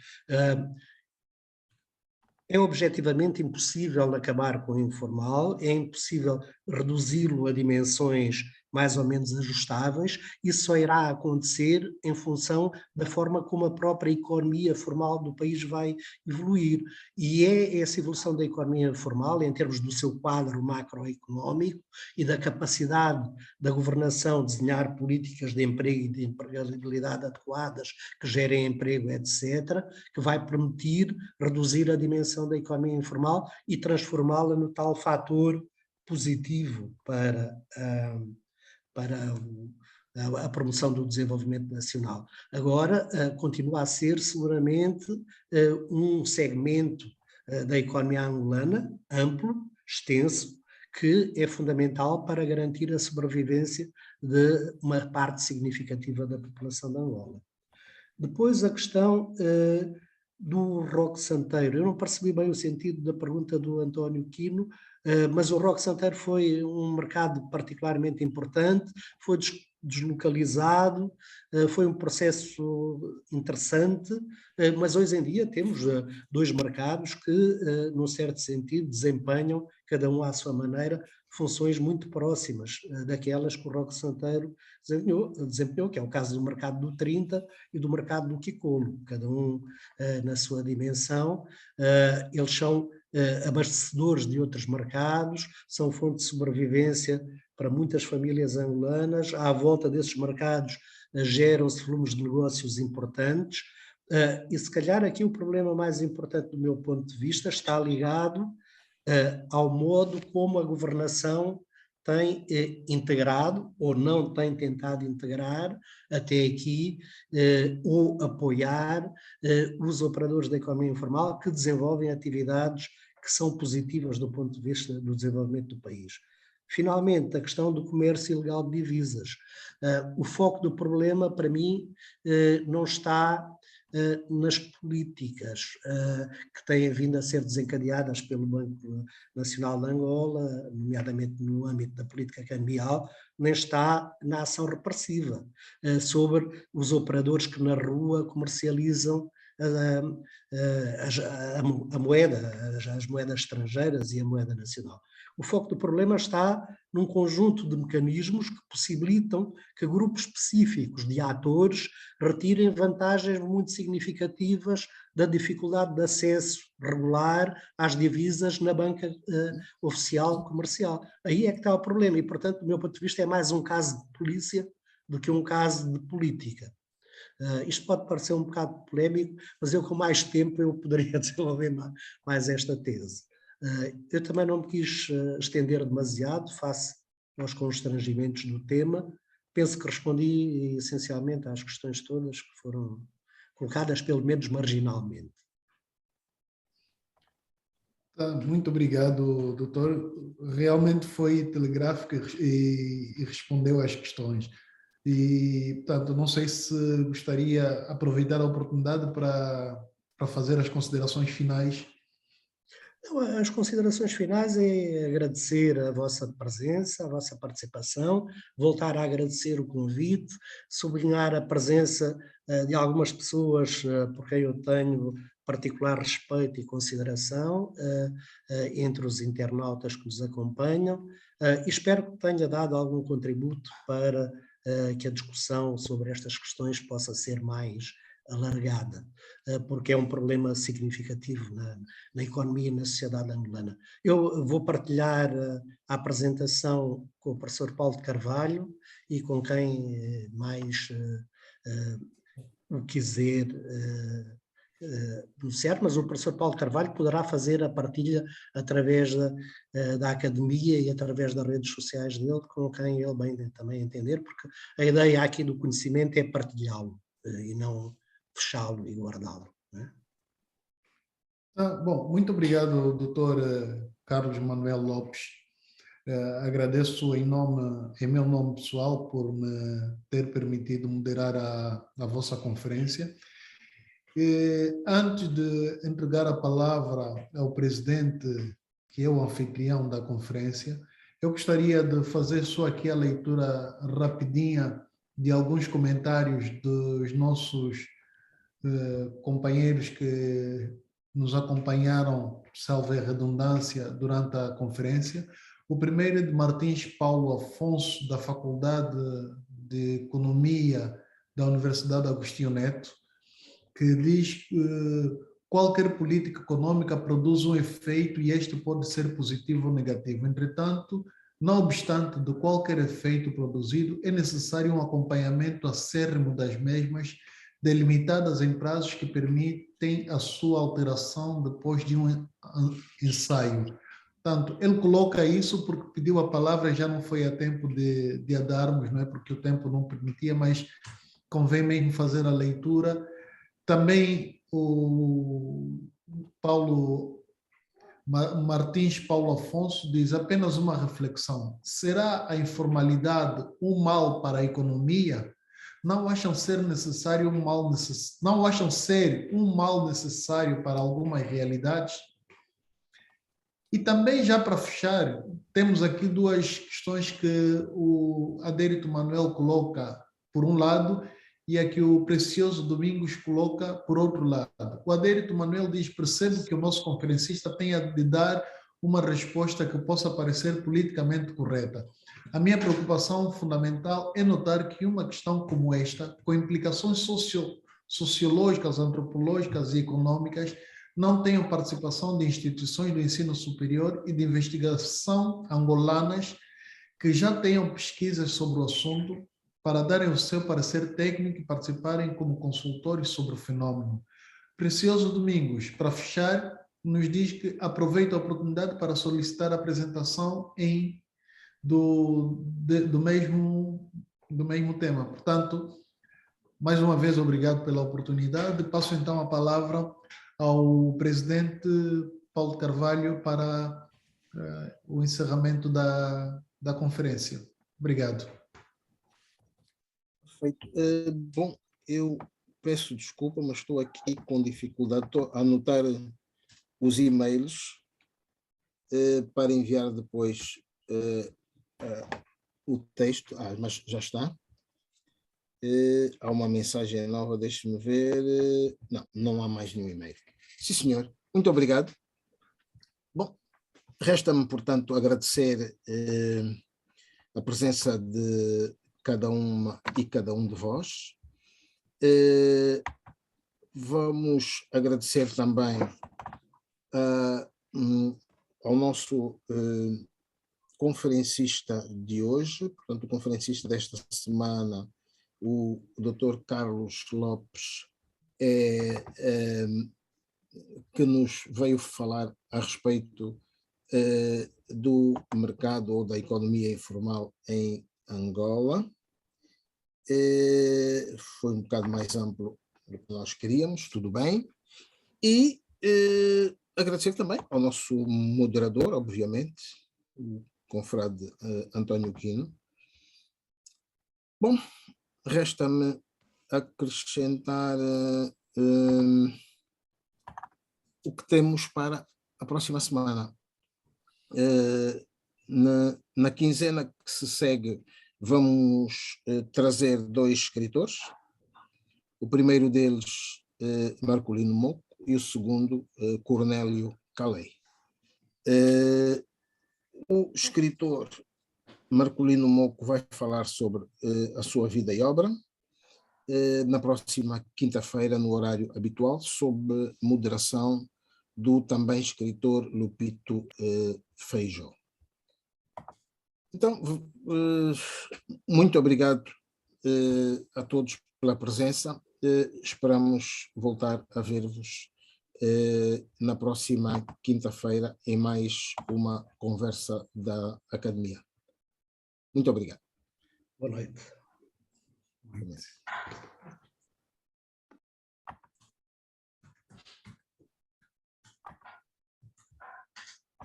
É objetivamente impossível acabar com o informal, é impossível reduzi-lo a dimensões mais ou menos ajustáveis. Isso só irá acontecer em função da forma como a própria economia formal do país vai evoluir. E é essa evolução da economia formal, em termos do seu quadro macroeconómico e da capacidade da governação de desenhar políticas de emprego e de empregabilidade adequadas que gerem emprego, etc., que vai permitir reduzir a dimensão da economia informal e transformá-la no tal fator positivo para a promoção do desenvolvimento nacional. Agora, continua a ser seguramente um segmento da economia angolana, amplo, extenso, que é fundamental para garantir a sobrevivência de uma parte significativa da população de Angola. Depois a questão do roque santeiro. Eu não percebi bem o sentido da pergunta do António Quino, mas o roque santeiro foi um mercado particularmente importante, foi deslocalizado, foi um processo interessante, mas hoje em dia temos dois mercados que, num certo sentido, desempenham, cada um à sua maneira, funções muito próximas daquelas que o roque santeiro desempenhou, que é o caso do mercado do 30 e do mercado do Kikolo, cada um na sua dimensão. Eles são abastecedores de outros mercados, são fonte de sobrevivência para muitas famílias angolanas. À volta desses mercados geram-se volumes de negócios importantes, e se calhar aqui o problema mais importante do meu ponto de vista está ligado ao modo como a governação tem integrado ou não tem tentado integrar até aqui ou apoiar os operadores da economia informal que desenvolvem atividades que são positivas do ponto de vista do desenvolvimento do país. Finalmente, a questão do comércio ilegal de divisas. O foco do problema, para mim, não está nas políticas que têm vindo a ser desencadeadas pelo Banco Nacional de Angola, nomeadamente no âmbito da política cambial, nem está na ação repressiva sobre os operadores que na rua comercializam a moeda, as moedas estrangeiras e a moeda nacional. O foco do problema está num conjunto de mecanismos que possibilitam que grupos específicos de atores retirem vantagens muito significativas da dificuldade de acesso regular às divisas na banca oficial comercial. Aí é que está o problema e, portanto, do meu ponto de vista, é mais um caso de polícia do que um caso de política. Isto pode parecer um bocado polémico, mas eu com mais tempo eu poderia desenvolver mais esta tese. Eu também não me quis estender demasiado face aos constrangimentos do tema. Penso que respondi essencialmente às questões todas que foram colocadas, pelo menos marginalmente. Muito obrigado, doutor. Realmente foi telegráfico e respondeu às questões. E, portanto, não sei se gostaria de aproveitar a oportunidade para fazer as considerações finais. As considerações finais é agradecer a vossa presença, a vossa participação, voltar a agradecer o convite, sublinhar a presença de algumas pessoas por quem eu tenho particular respeito e consideração entre os internautas que nos acompanham e espero que tenha dado algum contributo para que a discussão sobre estas questões possa ser mais alargada, porque é um problema significativo na economia e na sociedade angolana. Eu vou partilhar a apresentação com o professor Paulo de Carvalho e com quem mais o quiser denunciar, mas o professor Paulo de Carvalho poderá fazer a partilha através da academia e através das redes sociais dele, com quem ele bem também entender, porque a ideia aqui do conhecimento é partilhá-lo e não fechá-lo e guardá-lo. Né? Bom, muito obrigado, doutor Carlos Manuel Lopes. Agradeço em meu nome pessoal por me ter permitido moderar a vossa conferência. Antes de entregar a palavra ao presidente, que é o anfitrião da conferência, eu gostaria de fazer só aqui a leitura rapidinha de alguns comentários dos nossos companheiros que nos acompanharam, salvo a redundância, durante a conferência. O primeiro é de Martins Paulo Afonso, da Faculdade de Economia da Universidade Agostinho Neto, que diz que qualquer política econômica produz um efeito e este pode ser positivo ou negativo. Entretanto, não obstante de qualquer efeito produzido, é necessário um acompanhamento acérrimo das mesmas, delimitadas em prazos que permitem a sua alteração depois de um ensaio. Portanto, ele coloca isso porque pediu a palavra, já não foi a tempo de a darmos, não é? Porque o tempo não permitia, mas convém mesmo fazer a leitura. Também o Martins Paulo Afonso diz apenas uma reflexão. Será a informalidade um mal para a economia? Não acham ser necessário não acham ser um mal necessário para algumas realidades? E também, já para fechar, temos aqui duas questões que o Adérito Manuel coloca por um lado e aqui o Precioso Domingos coloca por outro lado. O Adérito Manuel diz: percebo que o nosso conferencista tenha de dar uma resposta que possa parecer politicamente correta. A minha preocupação fundamental é notar que uma questão como esta, com implicações sociológicas, antropológicas e econômicas, não tem participação de instituições do ensino superior e de investigação angolanas que já tenham pesquisas sobre o assunto para darem o seu parecer técnico e participarem como consultores sobre o fenômeno. Precioso Domingos, para fechar, nos diz que aproveita a oportunidade para solicitar a apresentação do mesmo tema. Portanto, mais uma vez, obrigado pela oportunidade. Passo então a palavra ao presidente Paulo de Carvalho para o encerramento da conferência. Obrigado. Perfeito. Bom, eu peço desculpa, mas estou aqui com dificuldade. Estou a anotar os e-mails para enviar depois o texto. Mas já está. Há uma mensagem nova, deixe-me ver. Não há mais nenhum e-mail. Sim, senhor. Muito obrigado. Bom, Resta-me, portanto, agradecer a presença de cada uma e cada um de vós. Vamos agradecer também ao nosso conferencista de hoje, portanto, o conferencista desta semana, o Dr. Carlos Lopes, que nos veio falar a respeito do mercado ou da economia informal em Angola. Foi um bocado mais amplo do que nós queríamos, tudo bem. E agradecer também ao nosso moderador, obviamente, o confrade António Quino. Bom, resta-me acrescentar o que temos para a próxima semana. Na quinzena que se segue, vamos trazer 2 escritores. O primeiro deles, Marcolino Moco, e o segundo, Cornélio Calei. O escritor Marcolino Moco vai falar sobre a sua vida e obra, na próxima quinta-feira, no horário habitual, sob moderação do também escritor Lupito Feijó. Então, muito obrigado a todos pela presença. Esperamos voltar a ver-vos na próxima quinta-feira em mais uma conversa da Academia. Muito obrigado. Boa noite. Boa noite.